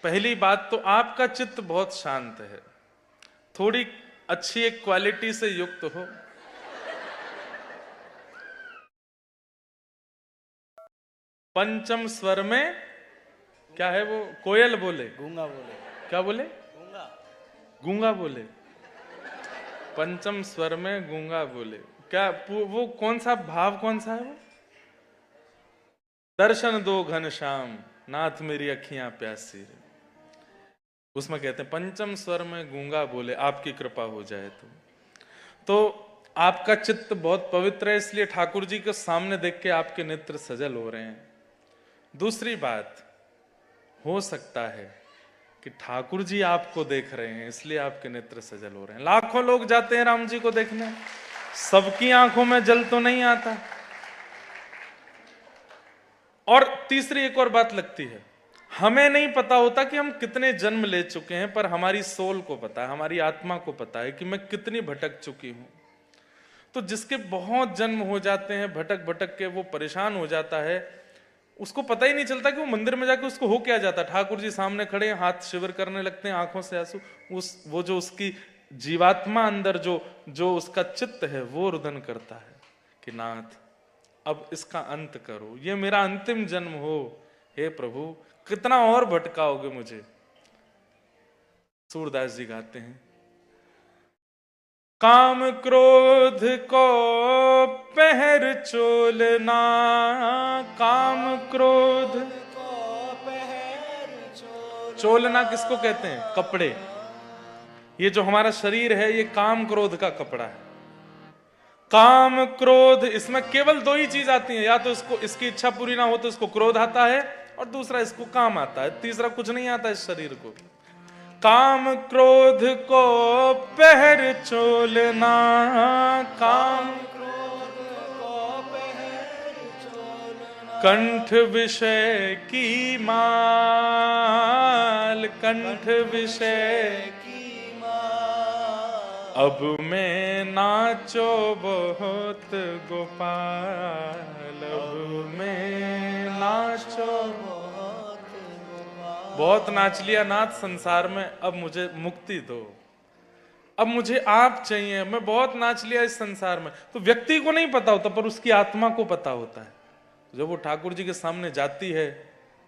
पहली बात तो आपका चित्त बहुत शांत है, थोड़ी अच्छी एक क्वालिटी से युक्त हो। पंचम स्वर में क्या है वो? कोयल बोले, गूंगा बोले, क्या बोले? गूंगा, गूंगा बोले। पंचम स्वर में गूंगा बोले, क्या वो कौन सा भाव, कौन सा है वो? दर्शन दो घनश्याम नाथ मेरी अखियां प्यासी रे। उसमें कहते हैं पंचम स्वर में गूंगा बोले, आपकी कृपा हो जाए तो आपका चित्त बहुत पवित्र है, इसलिए ठाकुर जी के सामने देख के आपके नेत्र सजल हो रहे हैं। दूसरी बात, हो सकता है कि ठाकुर जी आपको देख रहे हैं इसलिए आपके नेत्र सजल हो रहे हैं। लाखों लोग जाते हैं राम जी को देखने, सबकी आंखों में जल तो नहीं आता। और तीसरी एक और बात लगती है, हमें नहीं पता होता कि हम कितने जन्म ले चुके हैं, पर हमारी सोल को पता है, हमारी आत्मा को पता है कि मैं कितनी भटक चुकी हूं। तो जिसके बहुत जन्म हो जाते हैं, भटक भटक के वो परेशान हो जाता है, उसको पता ही नहीं चलता कि वो मंदिर में जाके उसको हो क्या जाता। ठाकुर जी सामने खड़े हैं, हाथ शिविर करने लगते हैं, आंखों से आंसू, वो जो उसकी जीवात्मा अंदर जो उसका चित्त है वो रुदन करता है कि नाथ अब इसका अंत करो, ये मेरा अंतिम जन्म हो, हे प्रभु कितना और भटकाओगे मुझे। सूरदास जी गाते हैं, काम क्रोध को पहर चोलना, काम क्रोध चोलना किसको कहते हैं? कपड़े। ये जो हमारा शरीर है ये काम क्रोध का कपड़ा है। काम क्रोध, इसमें केवल दो ही चीज आती है, या तो इसकी इच्छा पूरी ना हो तो इसको क्रोध आता है, और दूसरा इसको काम आता है, तीसरा कुछ नहीं आता इस शरीर को। काम क्रोध को पहर चोलना, काम क्रोध को पहर चोलना, कंठ विषय की माल, कंठ विषय की माल, अब मैं नाचो बहुत गोपाल, अब मैं नाचो बहुत नाच लिया नाथ संसार में, अब मुझे मुक्ति दो, अब मुझे आप चाहिए, मैं बहुत नाच लिया इस संसार में। तो व्यक्ति को नहीं पता होता पर उसकी आत्मा को पता होता है। जब वो ठाकुर जी के सामने जाती है,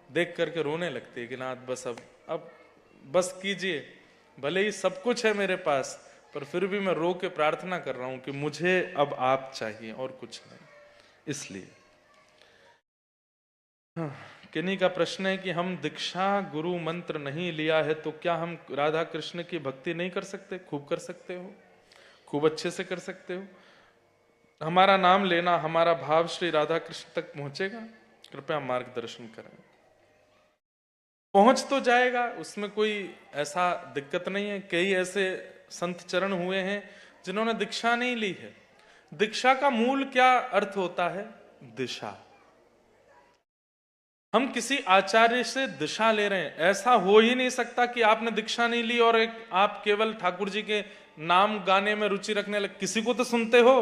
देख करके रोने लगती है कि नाथ बस अब बस कीजिए, भले ही सब कुछ है मेरे पास, पर फिर भी मैं रो के प्रार्थना कर रहा हूं कि मुझे अब आप चाहिए और कुछ नहीं। इसलिए किन्हीं का प्रश्न है कि हम दीक्षा गुरु मंत्र नहीं लिया है तो क्या हम राधा कृष्ण की भक्ति नहीं कर सकते? खूब कर सकते हो, खूब अच्छे से कर सकते हो। हमारा नाम लेना, हमारा भाव श्री राधा कृष्ण तक पहुंचेगा? कृपया मार्गदर्शन करें। पहुंच तो जाएगा, उसमें कोई ऐसा दिक्कत नहीं है। कई ऐसे संत चरण हुए हैं जिन्होंने दीक्षा नहीं ली है। दीक्षा का मूल क्या अर्थ होता है? दिशा। हम किसी आचार्य से दिशा ले रहे हैं, ऐसा हो ही नहीं सकता कि आपने दीक्षा नहीं ली और आप केवल ठाकुर जी के नाम गाने में रुचि रखने लगे। किसी को तो सुनते हो,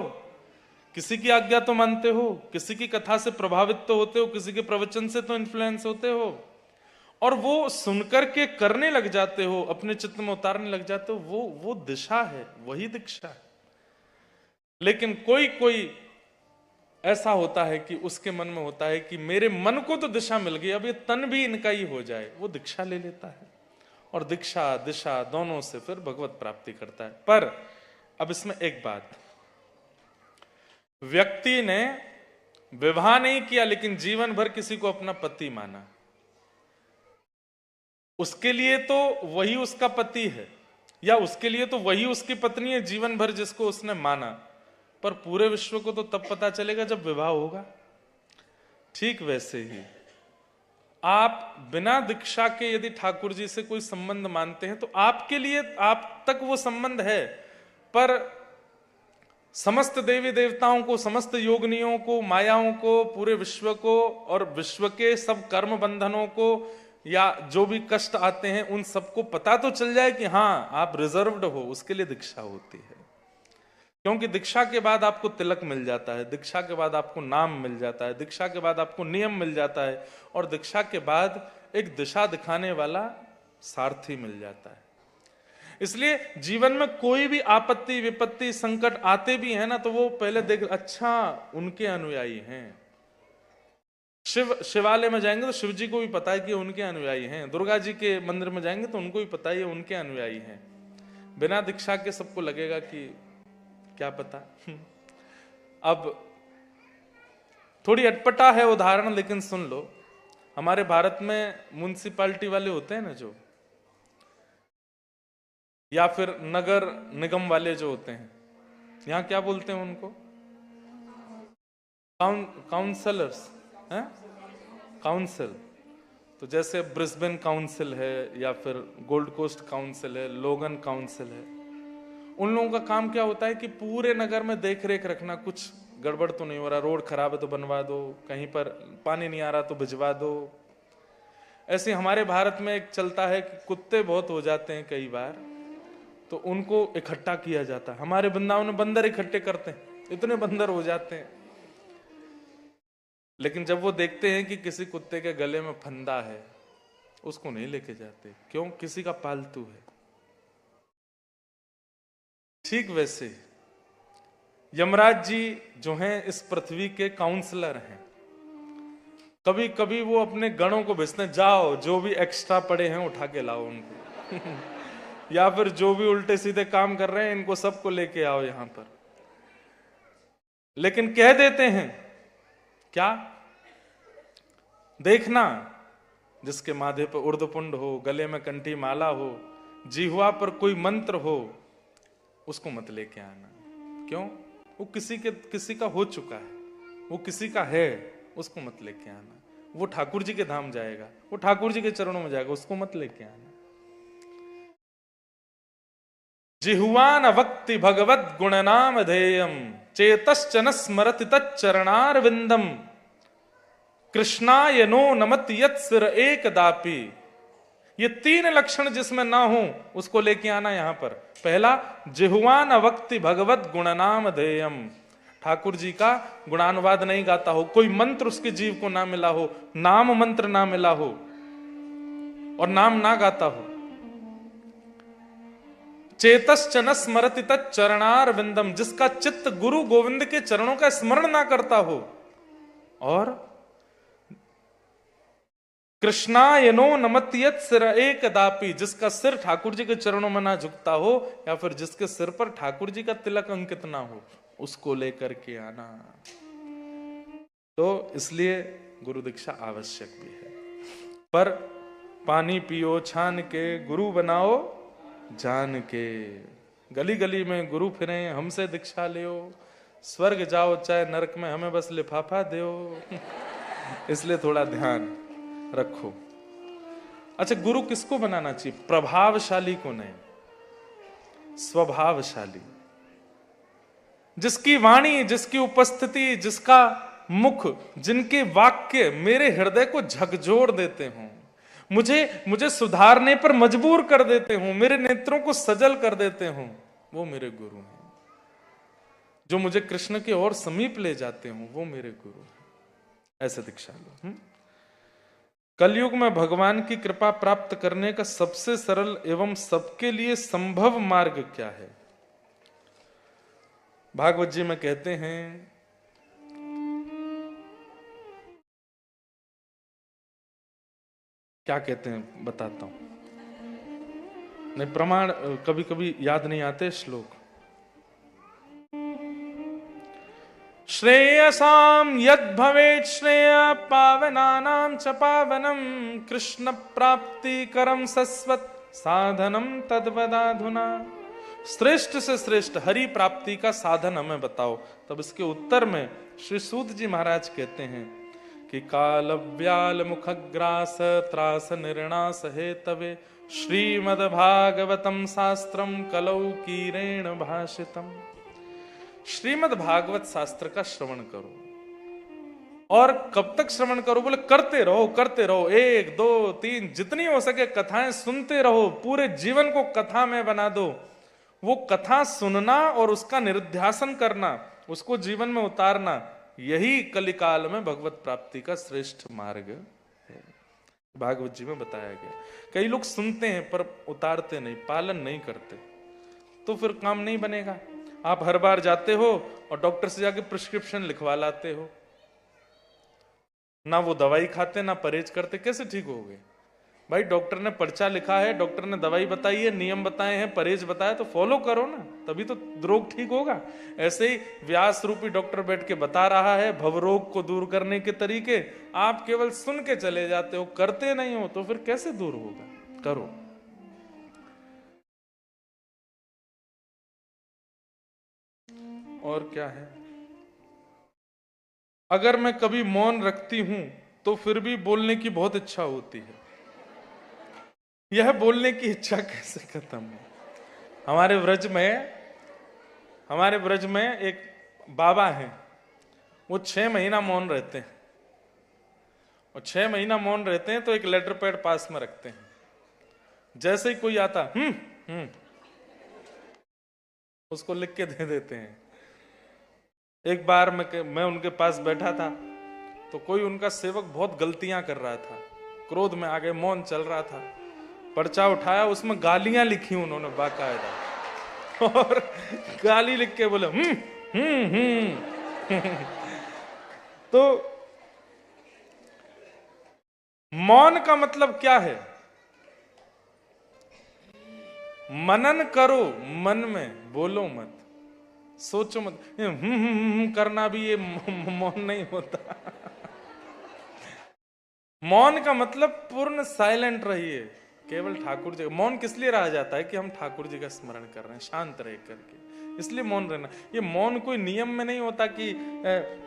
किसी की आज्ञा तो मानते हो, किसी की कथा से प्रभावित तो होते हो, किसी के प्रवचन से तो इन्फ्लुएंस होते हो, और वो सुनकर के करने लग जाते हो, अपने चित्त में उतारने लग जाते हो। वो दिशा है, वही दीक्षा है। लेकिन कोई कोई ऐसा होता है कि उसके मन में होता है कि मेरे मन को तो दिशा मिल गई, अब ये तन भी इनका ही हो जाए, वो दीक्षा ले लेता है और दीक्षा दिशा दोनों से फिर भगवत प्राप्ति करता है। पर अब इसमें एक बात, व्यक्ति ने विवाह नहीं किया लेकिन जीवन भर किसी को अपना पति माना, उसके लिए तो वही उसका पति है, या उसके लिए तो वही उसकी पत्नी है जीवन भर जिसको उसने माना, पर पूरे विश्व को तो तब पता चलेगा जब विवाह होगा। ठीक वैसे ही आप बिना दीक्षा के यदि ठाकुर जी से कोई संबंध मानते हैं तो आपके लिए आप तक वो संबंध है, पर समस्त देवी देवताओं को, समस्त योगनियों को, मायाओं को, पूरे विश्व को और विश्व के सब कर्म बंधनों को या जो भी कष्ट आते हैं उन सबको पता तो चल जाए कि हाँ आप रिजर्व्ड हो। उसके लिए दीक्षा होती है, क्योंकि दीक्षा के बाद आपको तिलक मिल जाता है, दीक्षा के बाद आपको नाम मिल जाता है, दीक्षा के बाद आपको नियम मिल जाता है, और दीक्षा के बाद एक दिशा दिखाने वाला सारथी मिल जाता है। इसलिए जीवन में कोई भी आपत्ति विपत्ति संकट आते भी है ना, तो वो पहले देख, अच्छा उनके अनुयायी हैं। शिवालय में जाएंगे तो शिव जी को भी पता है कि उनके अनुयायी हैं। दुर्गा जी के मंदिर में जाएंगे तो उनको भी पता है उनके अनुयायी हैं। बिना दीक्षा के सबको लगेगा कि क्या पता। अब थोड़ी अटपटा है उदाहरण, लेकिन सुन लो। हमारे भारत में म्युनिसिपैलिटी वाले होते हैं ना जो, या फिर नगर निगम वाले जो होते हैं, यहां क्या बोलते हैं उनको? काउंसलर्स हैं, काउंसिल। तो जैसे ब्रिस्बेन काउंसिल है, या फिर गोल्ड कोस्ट काउंसिल है, लोगन काउंसिल है। उन लोगों का काम क्या होता है कि पूरे नगर में देख रेख रखना, कुछ गड़बड़ तो नहीं हो रहा, रोड खराब है तो बनवा दो, कहीं पर पानी नहीं आ रहा तो भिजवा दो। ऐसे हमारे भारत में एक चलता है कि कुत्ते बहुत हो जाते हैं कई बार, तो उनको इकट्ठा किया जाता है। हमारे वृंदावन में बंदर इकट्ठे करते हैं, इतने बंदर हो जाते हैं। लेकिन जब वो देखते हैं कि किसी कुत्ते के गले में फंदा है, उसको नहीं लेके जाते। क्यों? किसी का पालतू है। ठीक वैसे यमराज जी जो हैं इस पृथ्वी के काउंसलर हैं। कभी कभी वो अपने गणों को भेजते हैं, जाओ जो भी एक्स्ट्रा पड़े हैं उठा के लाओ उनको या फिर जो भी उल्टे सीधे काम कर रहे हैं इनको सबको लेके आओ यहां पर। लेकिन कह देते हैं क्या? देखना, जिसके माथे पर उर्दपुंड हो, गले में कंठी माला हो, जिह्वा पर कोई मंत्र हो, उसको मत लेके आना। क्यों? वो किसी का हो चुका है, वो किसी का है, उसको मत लेके आना। वो ठाकुर जी के धाम जाएगा, वो ठाकुर जी के चरणों में जाएगा, उसको मत लेके आना। जिह्वान वक्ति भगवत गुणनाम धेयम चेतश्चन स्मरति तच्चरणारविंदम कृष्णाय नो नमति यत् सिर एकदापि। ये तीन लक्षण जिसमें ना हो उसको लेके आना यहां पर। पहला, जिह्वान वक्ति भगवत गुणनाम धेयम, ठाकुर जी का गुणानुवाद नहीं गाता हो, कोई मंत्र उसके जीव को ना मिला हो, नाम मंत्र ना मिला हो और नाम ना गाता हो। चेतश्चन स्मरति तच्चरणारविंदम, जिसका चित्त गुरु गोविंद के चरणों का स्मरण ना करता हो। और कृष्णाय नो नमति यत् सिर एकदापि, जिसका सिर ठाकुर जी के चरणों में ना झुकता हो, या फिर जिसके सिर पर ठाकुर जी का तिलक अंकित ना हो, उसको लेकर के आना। तो इसलिए गुरु दीक्षा आवश्यक भी है। पर पानी पियो छान के, गुरु बनाओ जान के। गली गली में गुरु फिरे, हमसे दीक्षा लियो, स्वर्ग जाओ चाहे नरक में, हमें बस लिफाफा दो इसलिए थोड़ा ध्यान रखो। अच्छा, गुरु किसको बनाना चाहिए? प्रभावशाली को नहीं, स्वभावशाली, जिसकी वाणी, जिसकी उपस्थिति, जिसका मुख, जिनके वाक्य मेरे हृदय को झकझोर देते हों, मुझे सुधारने पर मजबूर कर देते हों, मेरे नेत्रों को सजल कर देते हों, वो मेरे गुरु हैं। जो मुझे कृष्ण के और समीप ले जाते हों, वो मेरे गुरु हैं। ऐसे दीक्षा लो। कलयुग में भगवान की कृपा प्राप्त करने का सबसे सरल एवं सबके लिए संभव मार्ग क्या है? भागवत जी में कहते हैं, क्या कहते हैं बताता हूं, नहीं प्रमाण कभी कभी याद नहीं आते श्लोक। श्रेयसाम यद भवेत् श्रेय पावनानां च पावनम कृष्ण प्राप्ति करम सस्वत साधनम तद्वदाधुना। श्रेष्ठ से श्रेष्ठ हरि प्राप्ति का साधन हमें बताओ। तब इसके उत्तर में श्री सूत जी महाराज कहते हैं कि काल व्याल मुखग्रास त्रास निर्णास हेतवे श्रीमद् भागवतम शास्त्रम कलौ कीरेण भाषितम। श्रीमद् भागवत शास्त्र का श्रवण करो। और कब तक श्रवण करो? बोले करते रहो, करते रहो, 1 2 3 जितनी हो सके कथाएं सुनते रहो, पूरे जीवन को कथा में बना दो। वो कथा सुनना और उसका निरुध्यासन करना, उसको जीवन में उतारना, यही कलिकाल में भगवत प्राप्ति का श्रेष्ठ मार्ग है। भागवत जी में बताया गया। कई लोग सुनते हैं पर उतारते नहीं, पालन नहीं करते, तो फिर काम नहीं बनेगा। आप हर बार जाते हो और डॉक्टर से जाके प्रिस्क्रिप्शन लिखवा लाते हो, ना वो दवाई खाते ना परहेज करते, कैसे ठीक हो गए भाई? डॉक्टर ने पर्चा लिखा है, डॉक्टर ने दवाई बताई है, नियम बताए हैं, परहेज बताया, तो फॉलो करो ना, तभी तो रोग ठीक होगा। ऐसे ही व्यास रूपी डॉक्टर बैठ के बता रहा है भवरोग को दूर करने के तरीके, आप केवल सुन के चले जाते हो, करते नहीं हो, तो फिर कैसे दूर होगा? करो। और क्या है, अगर मैं कभी मौन रखती हूं तो फिर भी बोलने की बहुत इच्छा होती है। यह बोलने की इच्छा कैसे खत्म है? हमारे ब्रज में एक बाबा हैं, वो 6 महीना मौन रहते हैं, और 6 महीना मौन रहते हैं तो एक लेटर पैड पास में रखते हैं, जैसे ही कोई आता उसको लिख के दे देते हैं। एक बार मैं उनके पास बैठा था, तो कोई उनका सेवक बहुत गलतियां कर रहा था, क्रोध में आ गए, मौन चल रहा था, पर्चा उठाया, उसमें गालियां लिखी उन्होंने बाकायदा, और गाली लिख के बोले तो मौन का मतलब क्या है? मनन करो, मन में बोलो मत, सोचो मत। करना भी ये मौन नहीं होता। मौन का मतलब पूर्ण साइलेंट रहिए, केवल ठाकुर जी। मौन किस लिए रहा जाता है? कि हम ठाकुर जी का स्मरण कर रहे हैं शांत रह करके, इसलिए मौन रहना। ये मौन कोई नियम में नहीं होता कि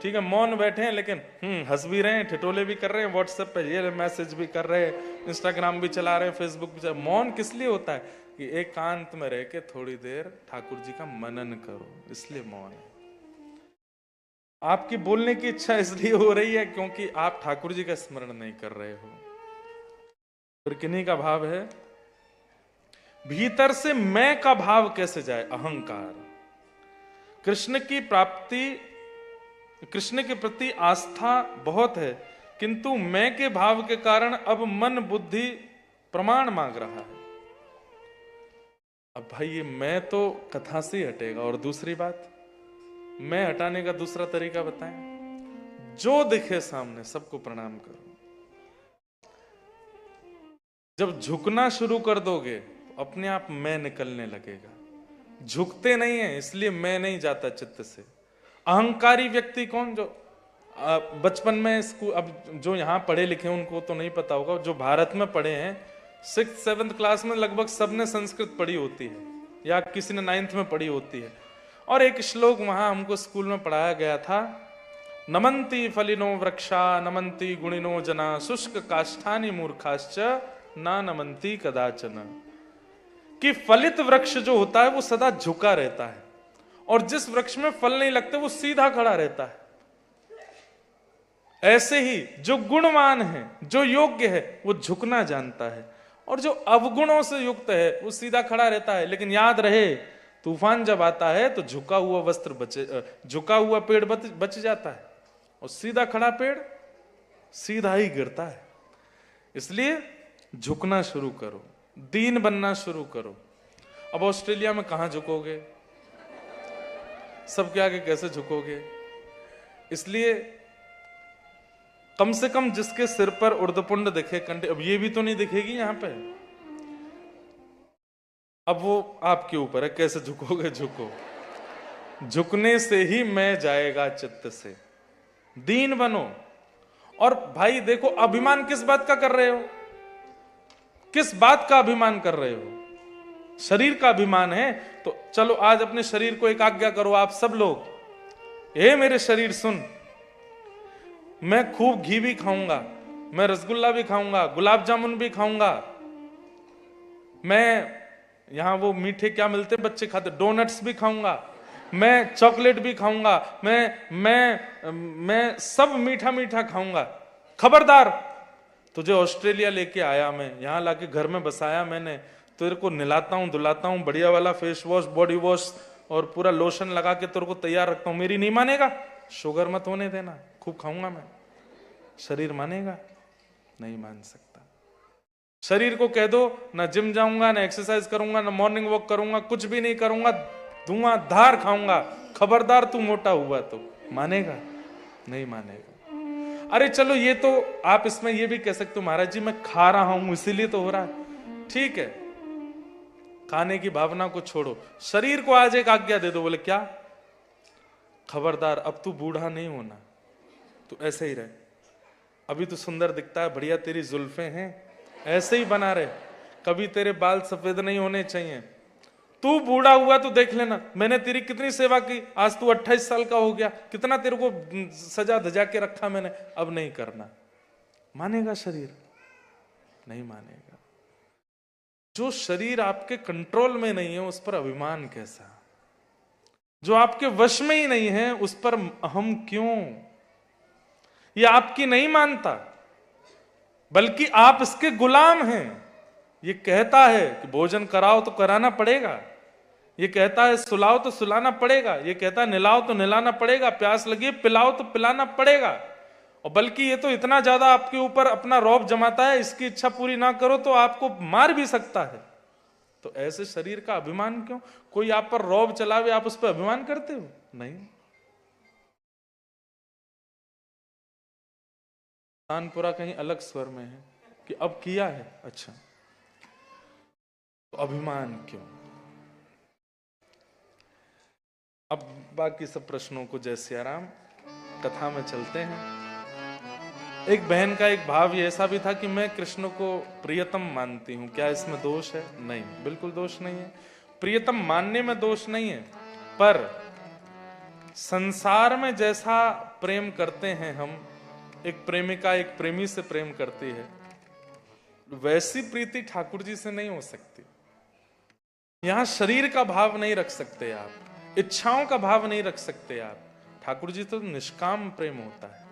ठीक है मौन बैठे हैं लेकिन हंस भी रहे हैं, ठिठोले भी कर रहे हैं, व्हाट्सएप पे ये मैसेज भी कर रहे हैं, इंस्टाग्राम भी चला रहे हैं, फेसबुक भी चला। मौन किस लिए होता है? कि एकांत में रह के थोड़ी देर ठाकुर जी का मनन करो, इसलिए मौन है। आपकी बोलने की इच्छा इसलिए हो रही है क्योंकि आप ठाकुर जी का स्मरण नहीं कर रहे हो। फिर किन्हीं का भाव है, भीतर से मैं का भाव कैसे जाए? अहंकार। कृष्ण की प्राप्ति, कृष्ण के प्रति आस्था बहुत है, किंतु मैं के भाव के कारण अब मन बुद्धि प्रमाण मांग रहा है। अब भाई ये मैं तो कथा से ही हटेगा। और दूसरी बात, मैं हटाने का दूसरा तरीका बताएं, जो दिखे सामने सबको प्रणाम करो। जब झुकना शुरू कर दोगे तो अपने आप मैं निकलने लगेगा। झुकते नहीं है इसलिए मैं नहीं जाता चित्त से। अहंकारी व्यक्ति कौन? जो बचपन में स्कूल, अब जो यहाँ पढ़े लिखे उनको तो नहीं पता होगा, जो भारत में पढ़े हैं 6th 7th क्लास में लगभग सबने संस्कृत पढ़ी होती है, या किसी ने 9th में पढ़ी होती है। और एक श्लोक वहां हमको स्कूल में पढ़ाया गया था, नमन्ति फलिनो वृक्षा नमन्ति गुणिनो जना शुष्क काष्ठानि मूर्खाश्च ना नमन्ति कदाचन। कि फलित वृक्ष जो होता है वो सदा झुका रहता है, और जिस वृक्ष में फल नहीं लगते वो सीधा खड़ा रहता है। ऐसे ही जो गुणवान है, जो योग्य है, वो झुकना जानता है, और जो अवगुणों से युक्त है वो सीधा खड़ा रहता है। लेकिन याद रहे, तूफान जब आता है तो झुका हुआ वस्त्र बचे, झुका हुआ पेड़ बच जाता है, और सीधा खड़ा पेड़ सीधा ही गिरता है। इसलिए झुकना शुरू करो, दीन बनना शुरू करो। अब ऑस्ट्रेलिया में कहां झुकोगे? सबके आगे कैसे झुकोगे? इसलिए कम से कम जिसके सिर पर उर्दपुंड दिखे, कंडे, अब ये भी तो नहीं दिखेगी यहां पे, अब वो आपके ऊपर है, कैसे झुकोगे? झुको, झुकने से ही मैं जाएगा चित्त से। दीन बनो। और भाई देखो, अभिमान किस बात का कर रहे हो? किस बात का अभिमान कर रहे हो? शरीर का अभिमान है तो चलो आज अपने शरीर को एक आज्ञा करो, आप सब लोग, हे मेरे शरीर सुन, मैं खूब घी भी खाऊंगा, मैं रसगुल्ला भी खाऊंगा, गुलाब जामुन भी खाऊंगा, मैं यहां वो मीठे क्या मिलते हैं बच्चे खाते, डोनट्स भी खाऊंगा, मैं चॉकलेट भी खाऊंगा, मैं सब मीठा मीठा खाऊंगा। खबरदार, तुझे ऑस्ट्रेलिया लेके आया मैं, यहां लाके घर में बसाया मैंने, तेरे को नहलाता हूं, धुलाता हूं, बढ़िया वाला फेस वॉश, बॉडी वॉश और पूरा लोशन लगा के तेरे को तैयार रखता हूं, मेरी नहीं मानेगा? शुगर मत होने देना, खूब खाऊंगा मैं, शरीर मानेगा? नहीं मान सकता। शरीर को कह दो ना जिम जाऊंगा, ना एक्सरसाइज करूंगा, ना मॉर्निंग वॉक करूंगा, कुछ भी नहीं करूंगा, धुआंधार खाऊंगा, खबरदार तू मोटा हुआ तो मानेगा? नहीं मानेगा। अरे चलो ये तो आप इसमें ये भी कह सकते हो महाराज जी मैं खा रहा हूं इसीलिए तो हो रहा है, ठीक है, खाने की भावना को छोड़ो, शरीर को आज एक आज्ञा दे दो, बोले क्या, खबरदार अब तू बूढ़ा नहीं होना, तू ऐसे ही रहे, अभी तो सुंदर दिखता है, बढ़िया तेरी जुल्फें हैं, ऐसे ही बना रहे, कभी तेरे बाल सफेद नहीं होने चाहिए, तू बूढ़ा हुआ तो देख लेना मैंने तेरी कितनी सेवा की, आज तू 28 साल का हो गया, कितना तेरे को सजा धजा के रखा मैंने, अब नहीं करना। मानेगा शरीर? नहीं मानेगा। जो शरीर आपके कंट्रोल में नहीं है उस पर अभिमान कैसा, जो आपके वश में ही नहीं है उस पर अहम क्यों? ये आपकी नहीं मानता बल्कि आप इसके गुलाम हैं। ये कहता है कि भोजन कराओ तो कराना पड़ेगा, ये कहता है सुलाओ तो सुलाना पड़ेगा, ये कहता है निलाओ तो निलाना पड़ेगा, प्यास लगी पिलाओ तो पिलाना पड़ेगा, और बल्कि ये तो इतना ज्यादा आपके ऊपर अपना रौब जमाता है, इसकी इच्छा पूरी ना करो तो आपको मार भी सकता है। तो ऐसे शरीर का अभिमान क्यों? कोई आप पर रौब चलावे आप उस पर अभिमान करते हो? नहीं। तानपुरा कहीं अलग स्वर में है कि अब किया है, अच्छा तो अभिमान क्यों? अब बाकी सब प्रश्नों को जय सिया राम, कथा में चलते हैं। एक बहन का एक भाव ये ऐसा भी था कि मैं कृष्ण को प्रियतम मानती हूं, क्या इसमें दोष है? नहीं, बिल्कुल दोष नहीं है। प्रियतम मानने में दोष नहीं है, पर संसार में जैसा प्रेम करते हैं हम, एक प्रेमिका एक प्रेमी से प्रेम करती है, वैसी प्रीति ठाकुर जी से नहीं हो सकती। यहां शरीर का भाव नहीं रख सकते आप, इच्छाओं का भाव नहीं रख सकते आप। ठाकुर जी तो निष्काम प्रेम होता है,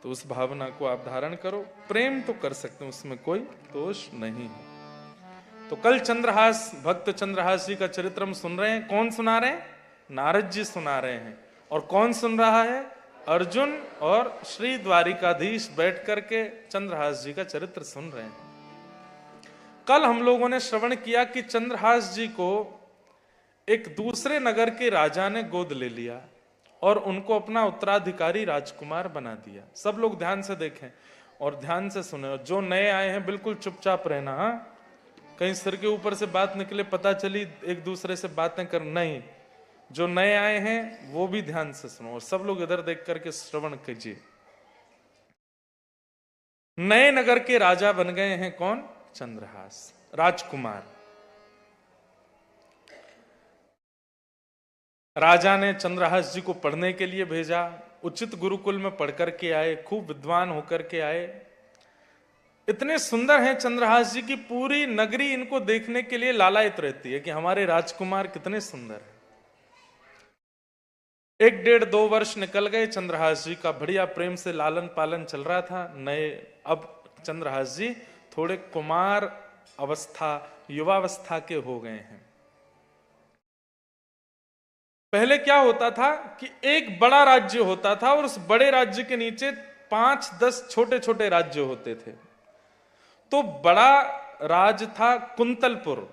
तो उस भावना को आप धारण करो, प्रेम तो कर सकते हैं, उसमें कोई दोष नहीं है। तो कल चंद्रहास, भक्त चंद्रहास जी का चरित्र हम सुन रहे हैं। कौन सुना रहे हैं? नारद जी सुना रहे हैं। और कौन सुन रहा है? अर्जुन और श्री द्वारिकाधीश बैठ करके चंद्रहास जी का चरित्र सुन रहे हैं। कल हम लोगों ने श्रवण किया कि चंद्रहास जी को एक दूसरे नगर के राजा ने गोद ले लिया और उनको अपना उत्तराधिकारी राजकुमार बना दिया। सब लोग ध्यान से देखें और ध्यान से सुने, जो नए आए हैं बिल्कुल चुपचाप रहना, हाँ? कहीं सिर के ऊपर से बात निकले, पता चली एक दूसरे से बातें कर, नहीं। जो नए आए हैं वो भी ध्यान से सुनो और सब लोग इधर देख करके श्रवण कीजिए। नए नगर के राजा बन गए हैं कौन? चंद्रहास, राजकुमार। राजा ने चंद्रहास जी को पढ़ने के लिए भेजा, उचित गुरुकुल में पढ़ करके आए, खूब विद्वान होकर के आए। इतने सुंदर हैं चंद्रहास जी की पूरी नगरी इनको देखने के लिए लालायित रहती है कि हमारे राजकुमार कितने सुंदर हैं। 1-1.5-2 वर्ष निकल गए, चंद्रहास जी का बढ़िया प्रेम से लालन पालन चल रहा था। नए अब चंद्रहास जी थोड़े कुमार अवस्था, युवावस्था के हो गए हैं। पहले क्या होता था कि एक बड़ा राज्य होता था और उस बड़े राज्य के नीचे 5-10 छोटे छोटे राज्य होते थे। तो बड़ा राज था कुंतलपुर,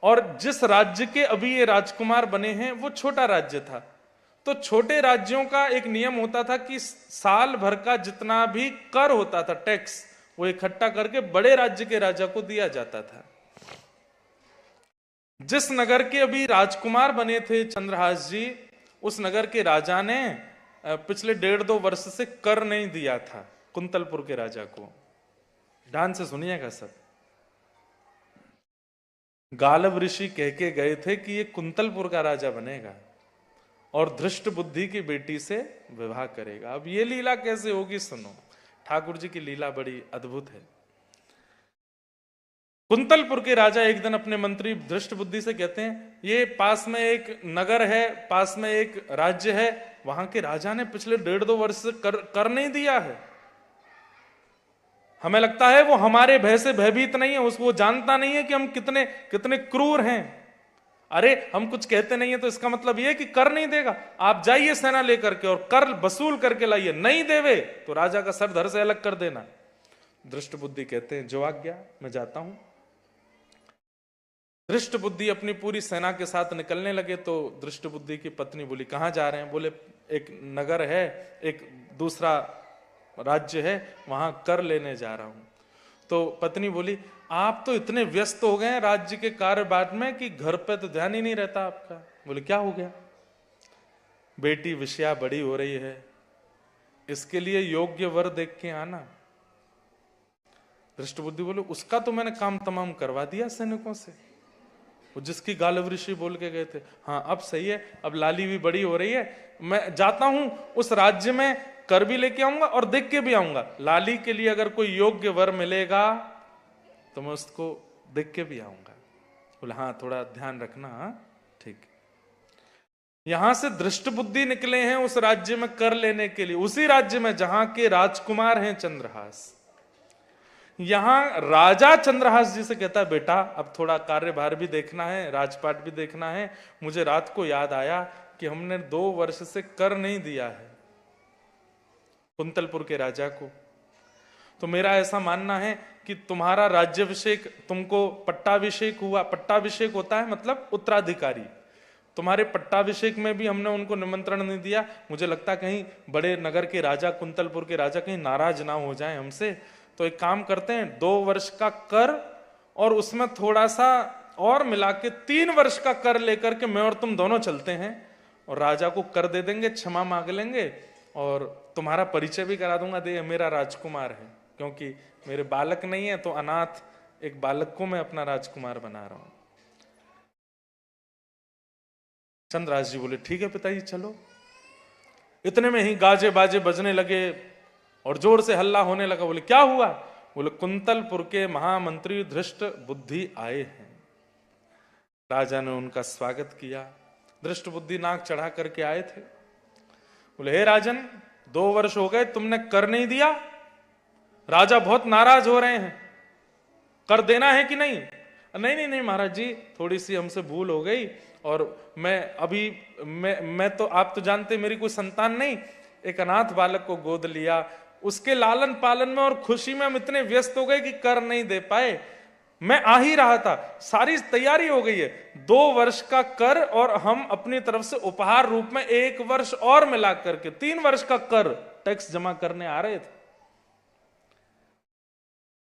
और जिस राज्य के अभी ये राजकुमार बने हैं वो छोटा राज्य था। तो छोटे राज्यों का एक नियम होता था कि साल भर का जितना भी कर होता था, टैक्स, वो इकट्ठा करके बड़े राज्य के राजा को दिया जाता था। जिस नगर के अभी राजकुमार बने थे चंद्रहास जी, उस नगर के राजा ने पिछले 1.5-2 वर्ष से कर नहीं दिया था कुंतलपुर के राजा को। ध्यान से सुनिएगा सब। गालव ऋषि कह के गए थे कि ये कुंतलपुर का राजा बनेगा और धृष्ट बुद्धि की बेटी से विवाह करेगा। अब ये लीला कैसे होगी सुनो, ठाकुर जी की लीला बड़ी अद्भुत है। कुंतलपुर के राजा एक दिन अपने मंत्री धृष्ट बुद्धि से कहते हैं, ये पास में एक नगर है, पास में एक राज्य है, वहां के राजा ने पिछले 1.5-2 वर्ष से कर नहीं दिया है। हमें लगता है वो हमारे भय से भयभीत नहीं है, उसको जानता नहीं है कि हम कितने कितने क्रूर हैं। अरे हम कुछ कहते नहीं है तो इसका मतलब ये कि कर नहीं देगा, आप जाइए सेना लेकर के और कर वसूल करके लाइए, नहीं देवे तो राजा का सर धड़ से अलग कर देना। दृष्ट बुद्धि कहते हैं जो आज्ञा, मैं जाता हूं। दृष्ट बुद्धि अपनी पूरी सेना के साथ निकलने लगे तो दृष्ट बुद्धि की पत्नी बोली कहां जा रहे हैं? बोले एक नगर है, एक दूसरा राज्य है, वहां कर लेने जा रहा हूं। तो पत्नी बोली आप तो इतने व्यस्त हो गए हैं राज्य के कार्यभार में कि घर पे तो ध्यान ही नहीं रहता आपका। बोले क्या हो गया? बेटी विषया बड़ी हो रही है, इसके लिए योग्य वर देख के आना। दृष्ट बुद्धि बोले उसका तो मैंने काम तमाम करवा दिया सैनिकों से, वो जिसकी गालव ऋषि बोल के गए थे। हाँ अब सही है, अब लाली भी बड़ी हो रही है, मैं जाता हूं उस राज्य में, कर भी लेके आऊंगा और देख के भी आऊंगा। लाली के लिए अगर कोई योग्य वर मिलेगा तो मैं उसको देख के भी आऊंगा। बोले हाँ थोड़ा ध्यान रखना। हाँ ठीक। यहां से दृष्ट बुद्धि निकले हैं उस राज्य में कर लेने के लिए, उसी राज्य में जहां के राजकुमार हैं चंद्रहास। यहां राजा चंद्रहास जी से कहता है बेटा अब थोड़ा कार्यभार भी देखना है, राजपाट भी देखना है। मुझे रात को याद आया कि हमने 2 वर्ष से कर नहीं दिया है कुंतलपुर के राजा को, तो मेरा ऐसा मानना है कि तुम्हारा राज्याभिषेक, तुमको पट्टाभिषेक हुआ। पट्टाभिषेक होता है मतलब उत्तराधिकारी। तुम्हारे पट्टाभिषेक में भी हमने उनको निमंत्रण नहीं दिया। मुझे लगता कहीं बड़े नगर के राजा, कुंतलपुर के राजा कहीं नाराज ना हो जाएं हमसे। तो एक काम करते हैं 2 वर्ष का कर और उसमें थोड़ा सा और मिला के 3 वर्ष का कर लेकर के मैं और तुम दोनों चलते हैं और राजा को कर दे देंगे, क्षमा मांग लेंगे और तुम्हारा परिचय भी करा दूंगा, दे मेरा राजकुमार है, क्योंकि मेरे बालक नहीं है तो अनाथ एक बालक को मैं अपना राजकुमार बना रहा हूं। चंद्रहास जी बोले ठीक है पिताजी चलो। इतने में ही गाजे बाजे बजने लगे और जोर से हल्ला होने लगा। बोले क्या हुआ? बोले कुंतलपुर के महामंत्री धृष्ट बुद्धि आए हैं। राजा ने उनका स्वागत किया। धृष्ट बुद्धि नाक चढ़ा करके आए थे। बोले हे राजन 2 वर्ष हो गए तुमने कर नहीं दिया, राजा बहुत नाराज हो रहे हैं, कर देना है कि नहीं? नहीं नहीं नहीं महाराज जी, थोड़ी सी हमसे भूल हो गई और मैं तो आप तो जानते मेरी कोई संतान नहीं, एक अनाथ बालक को गोद लिया, उसके लालन पालन में और खुशी में हम इतने व्यस्त हो गए कि कर नहीं दे पाए। मैं आ ही रहा था, सारी तैयारी हो गई है, 2 वर्ष का कर और हम अपनी तरफ से उपहार रूप में 1 वर्ष और मिला करके 3 वर्ष का कर टैक्स जमा करने आ रहे थे।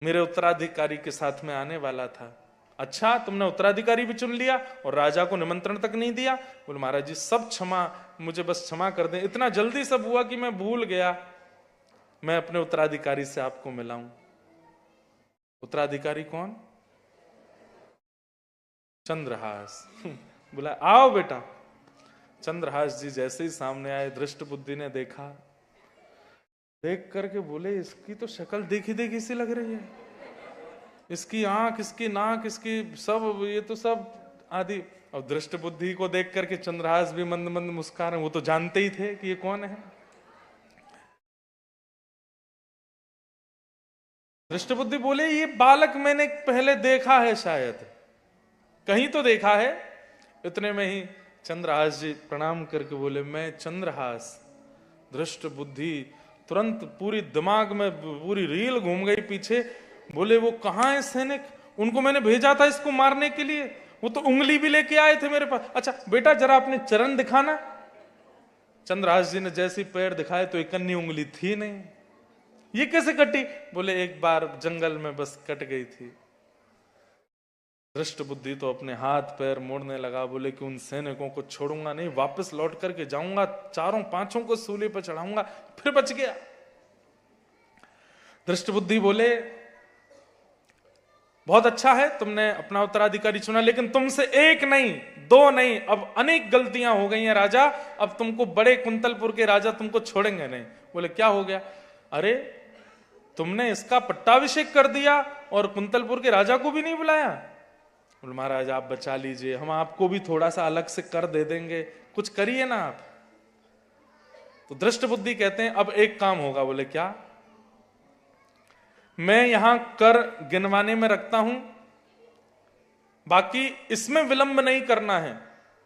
मेरे उत्तराधिकारी के साथ में आने वाला था। अच्छा तुमने उत्तराधिकारी भी चुन लिया और राजा को निमंत्रण तक नहीं दिया? बोले महाराज जी सब क्षमा, मुझे बस क्षमा कर दें, इतना जल्दी सब हुआ कि मैं भूल गया, मैं अपने उत्तराधिकारी से आपको मिलाऊं। उत्तराधिकारी कौन? चंद्रहास। बोला आओ बेटा। चंद्रहास जी जैसे ही सामने आए धृष्ट बुद्धि ने देखा, देख करके बोले इसकी तो शक्ल देखी देखी सी लग रही है, इसकी आंख, इसकी नाक, इसकी सब, ये तो सब आदि। और दृष्ट बुद्धि को देख करके चंद्रहास भी मंद मंद मुस्कुराए, वो तो जानते ही थे कि ये कौन है। दृष्ट बुद्धि बोले ये बालक मैंने पहले देखा है, शायद कहीं तो देखा है। इतने में ही चंद्रहास जी प्रणाम करके बोले मैं चंद्रहास। दृष्ट बुद्धि तुरंत पूरी दिमाग में पूरी रील घूम गई पीछे। बोले वो कहाँ है सैनिक? उनको मैंने भेजा था इसको मारने के लिए, वो तो उंगली भी लेके आए थे मेरे पास। अच्छा बेटा जरा अपने चरण दिखाना। चंद्रहास जी ने जैसे पैर दिखाए तो एक अन्य उंगली थी नहीं। ये कैसे कटी? बोले एक बार जंगल में बस कट गई थी। दृष्ट बुद्धि तो अपने हाथ पैर मोड़ने लगा। बोले कि उन सैनिकों को छोड़ूंगा नहीं, वापस लौट करके जाऊंगा, 4 को सूली पर चढ़ाऊंगा। फिर बच गया। दृष्ट बुद्धि बोले बहुत अच्छा है तुमने अपना उत्तराधिकारी चुना, लेकिन तुमसे 1 नहीं 2 नहीं, अब अनेक गलतियां हो गई हैं राजा, अब तुमको बड़े कुंतलपुर के राजा तुमको छोड़ेंगे नहीं। बोले क्या हो गया? अरे तुमने इसका पट्टाभिषेक कर दिया और कुंतलपुर के राजा को भी नहीं बुलाया। बोले महाराज आप बचा लीजिए, हम आपको भी थोड़ा सा अलग से कर दे देंगे, कुछ करिए ना आप। तो दृष्ट बुद्धि कहते हैं अब एक काम होगा। बोले क्या? मैं यहां कर गिनवाने में रखता हूं, बाकी इसमें विलंब नहीं करना है,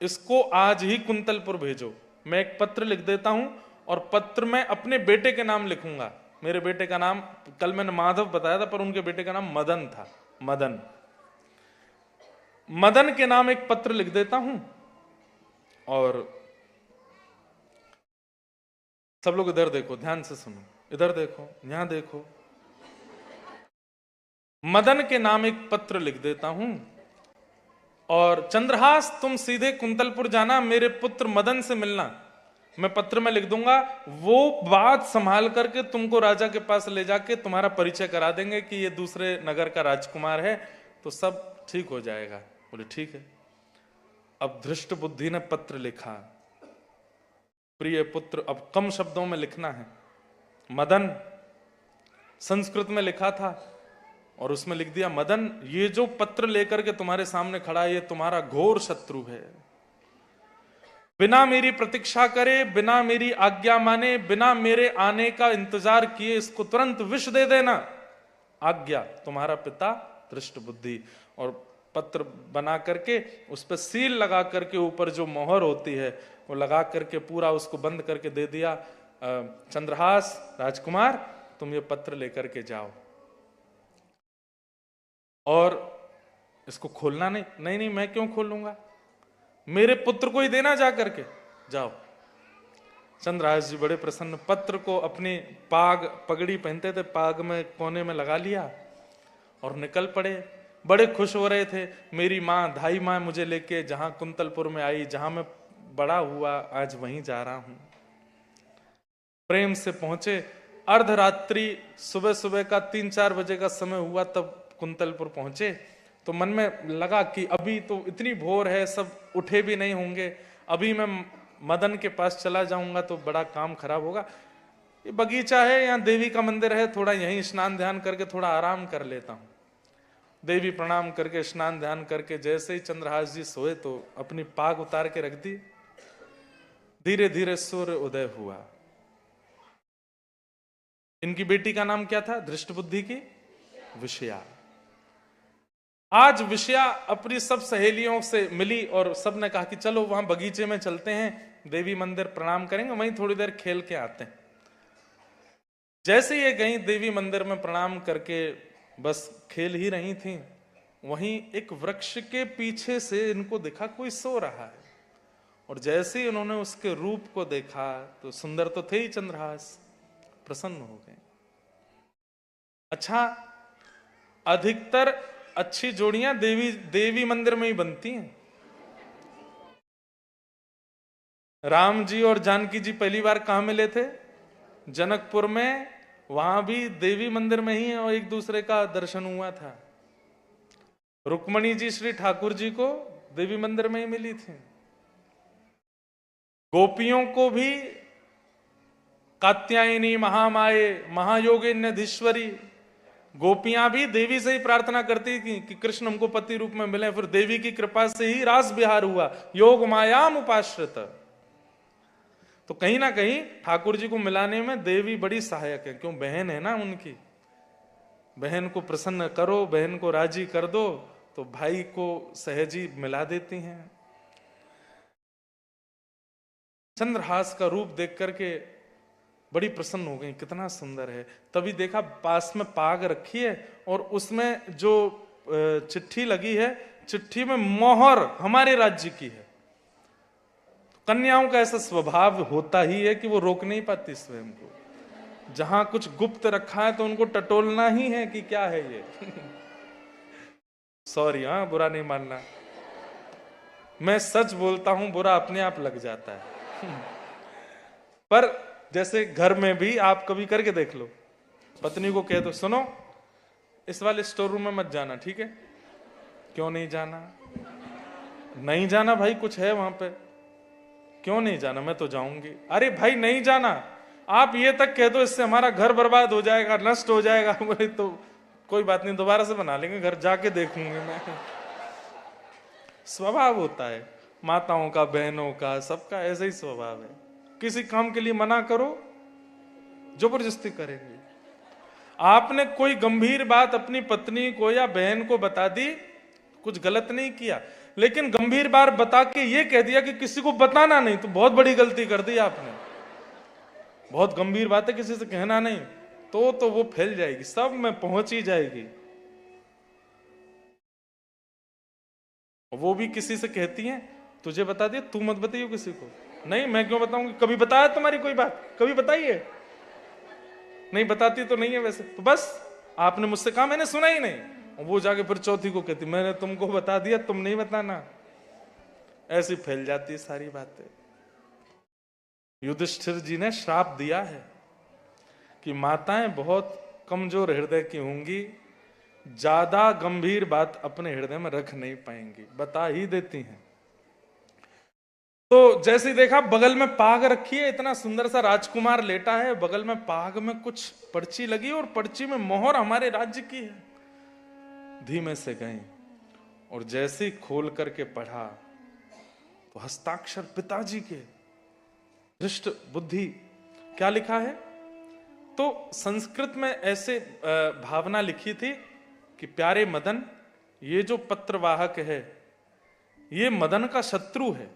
इसको आज ही कुंतलपुर भेजो। मैं एक पत्र लिख देता हूं और पत्र में अपने बेटे के नाम लिखूंगा मेरे बेटे का नाम, कल मैंने माधव बताया था, पर उनके बेटे का नाम मदन था। मदन, मदन के नाम एक पत्र लिख देता हूं, और सब लोग इधर देखो, ध्यान से सुनो, इधर देखो, यहां देखो। मदन के नाम एक पत्र लिख देता हूं, और चंद्रहास तुम सीधे कुंतलपुर जाना, मेरे पुत्र मदन से मिलना। मैं पत्र में लिख दूंगा, वो बात संभाल करके तुमको राजा के पास ले जाके तुम्हारा परिचय करा देंगे कि ये दूसरे नगर का राजकुमार है, तो सब ठीक हो जाएगा। बोले ठीक है। अब धृष्ट बुद्धि ने पत्र लिखा, प्रिय पुत्र, अब कम शब्दों में लिखना है। मदन, संस्कृत में लिखा था, और उसमें लिख दिया, मदन, ये जो पत्र लेकर के तुम्हारे सामने खड़ा है, ये तुम्हारा घोर शत्रु है। बिना मेरी प्रतीक्षा करे, बिना मेरी आज्ञा माने, बिना मेरे आने का इंतजार किए इसको तुरंत विष दे देना। आज्ञा, तुम्हारा पिता धृष्ट बुद्धि। और पत्र बना करके उस पर सील लगा करके ऊपर जो मोहर होती है वो लगा करके पूरा उसको बंद करके दे दिया, चंद्रहास राजकुमार तुम ये पत्र लेकर के जाओ, और इसको खोलना नहीं। नहीं नहीं, मैं क्यों खोलूंगा, मेरे पुत्र को ही देना, जा करके जाओ। चंद्रहास जी बड़े प्रसन्न, पत्र को अपनी पगड़ी पहनते थे, पाग में कोने में लगा लिया और निकल पड़े। बड़े खुश हो रहे थे, मेरी माँ, धाई माँ मुझे लेके जहां कुंतलपुर में आई, जहां मैं बड़ा हुआ, आज वहीं जा रहा हूं। प्रेम से पहुंचे, अर्धरात्रि, सुबह सुबह का 3-4 बजे का समय हुआ, तब कुंतलपुर पहुंचे। तो मन में लगा कि अभी तो इतनी भोर है, सब उठे भी नहीं होंगे, अभी मैं मदन के पास चला जाऊंगा तो बड़ा काम खराब होगा। ये बगीचा है, यहाँ देवी का मंदिर है, थोड़ा यहीं स्नान ध्यान करके थोड़ा आराम कर लेता हूं। देवी प्रणाम करके स्नान ध्यान करके जैसे ही चंद्रहास जी सोए तो अपनी पाग उतार के रख दी। धीरे धीरे सूर्य उदय हुआ। इनकी बेटी का नाम क्या था? धृष्ट बुद्धि की विषया। आज विषया अपनी सब सहेलियों से मिली और सबने कहा कि चलो वहां बगीचे में चलते हैं, देवी मंदिर प्रणाम करेंगे, वहीं थोड़ी देर खेल के आते हैं। जैसे ये गई देवी मंदिर में प्रणाम करके बस खेल ही रही थी, वहीं एक वृक्ष के पीछे से इनको दिखा कोई सो रहा है, और जैसे ही उन्होंने उसके रूप को देखा तो सुंदर तो थे ही चंद्रहास, प्रसन्न हो गए। अच्छा, अधिकतर अच्छी जोड़ियां देवी मंदिर में ही बनती हैं। राम जी और जानकी जी पहली बार कहां मिले थे? जनकपुर में, वहां भी देवी मंदिर में ही और एक दूसरे का दर्शन हुआ था। रुक्मणी जी श्री ठाकुर जी को देवी मंदिर में ही मिली थी। गोपियों को भी कात्यायनी महामाये महायोगिन्यधीश्वरी, गोपियां भी देवी से ही प्रार्थना करती थी कि कृष्ण हमको पति रूप में मिले। फिर देवी की कृपा से ही रास विहार हुआ, योग मायाम उपाश्रित। तो कहीं ना कहीं ठाकुर जी को मिलाने में देवी बड़ी सहायक है, क्यों? बहन है ना उनकी। बहन को प्रसन्न करो, बहन को राजी कर दो तो भाई को सहजी मिला देती हैं। चंद्रहास का रूप देख करके बड़ी प्रसन्न हो गई, कितना सुंदर है। तभी देखा पास में पाग रखी है और उसमें जो चिट्ठी लगी है, चिट्ठी में मोहर हमारे राज्य की है। कन्याओं का ऐसा स्वभाव होता ही है कि वो रोक नहीं पाती स्वयं को। जहां कुछ गुप्त रखा है तो उनको टटोलना ही है कि क्या है ये। सॉरी, हाँ, बुरा नहीं मानना, मैं सच बोलता हूं, बुरा अपने आप लग जाता है। पर जैसे घर में भी आप कभी करके देख लो, पत्नी को कह दो, सुनो इस वाले स्टोर रूम में मत जाना, ठीक है? क्यों नहीं जाना? नहीं जाना भाई, कुछ है वहां पे। क्यों नहीं जाना? मैं तो जाऊंगी। अरे भाई नहीं जाना, आप ये तक कह दो इससे हमारा घर बर्बाद हो जाएगा, नष्ट हो जाएगा। बोले तो कोई बात नहीं, दोबारा से बना लेंगे, घर जाके देखूंगी मैं। स्वभाव होता है माताओं का, बहनों का, सबका ऐसा ही स्वभाव है। किसी काम के लिए मना करो, जबरदस्ती करेंगे। आपने कोई गंभीर बात अपनी पत्नी को या बहन को बता दी, कुछ गलत नहीं किया, लेकिन गंभीर बात बता के ये कह दिया कि किसी को बताना नहीं, तो बहुत बड़ी गलती कर दी आपने। बहुत गंभीर बात है, किसी से कहना नहीं, तो वो फैल जाएगी, सब में पहुंच ही जाएगी। वो भी किसी से कहती हैं तुझे बता दिया, तू मत बताइयो किसी को। नहीं, मैं क्यों बताऊंगी, कभी बताया तुम्हारी कोई बात, कभी बताइए? नहीं बताती तो नहीं है वैसे, तो बस आपने मुझसे कहा, मैंने सुना ही नहीं। वो जाके फिर चौथी को कहती मैंने तुमको बता दिया, तुम नहीं बताना। ऐसी फैल जाती है सारी बातें। युधिष्ठिर जी ने श्राप दिया है कि माताएं बहुत कमजोर हृदय की होंगी, ज्यादा गंभीर बात अपने हृदय में रख नहीं पाएंगी, बता ही देती हैं। तो जैसे ही देखा बगल में पाग रखी है, इतना सुंदर सा राजकुमार लेटा है, बगल में पाग में कुछ पर्ची लगी और पर्ची में मोहर हमारे राज्य की है। धीमे से गए और जैसे ही खोल करके पढ़ा तो हस्ताक्षर पिताजी के, धृष्ट बुद्धि। क्या लिखा है? तो संस्कृत में ऐसे भावना लिखी थी कि प्यारे मदन, ये जो पत्रवाहक है ये मदन का शत्रु है।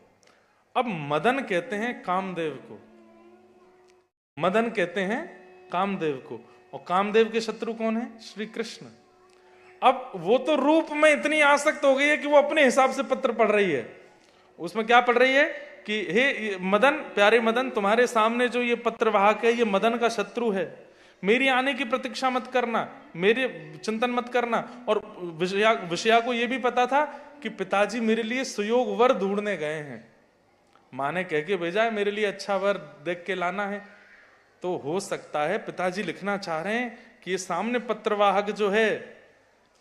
अब मदन कहते हैं कामदेव को, मदन कहते हैं कामदेव को, और कामदेव के शत्रु कौन है? श्री कृष्ण। अब वो तो रूप में इतनी आसक्त हो गई है कि वो अपने हिसाब से पत्र पढ़ रही है। उसमें क्या पढ़ रही है कि हे मदन, प्यारे मदन, तुम्हारे सामने जो ये पत्रवाहक है ये मदन का शत्रु है, मेरी आने की प्रतीक्षा मत करना, मेरे चिंतन मत करना। और विषया को ये भी पता था कि पिताजी मेरे लिए सुयोग वर ढूंढने गए हैं, माँ ने कह के भेजा है मेरे लिए अच्छा वर देख के लाना है। तो हो सकता है पिताजी लिखना चाह रहे हैं कि ये सामने पत्रवाहक जो है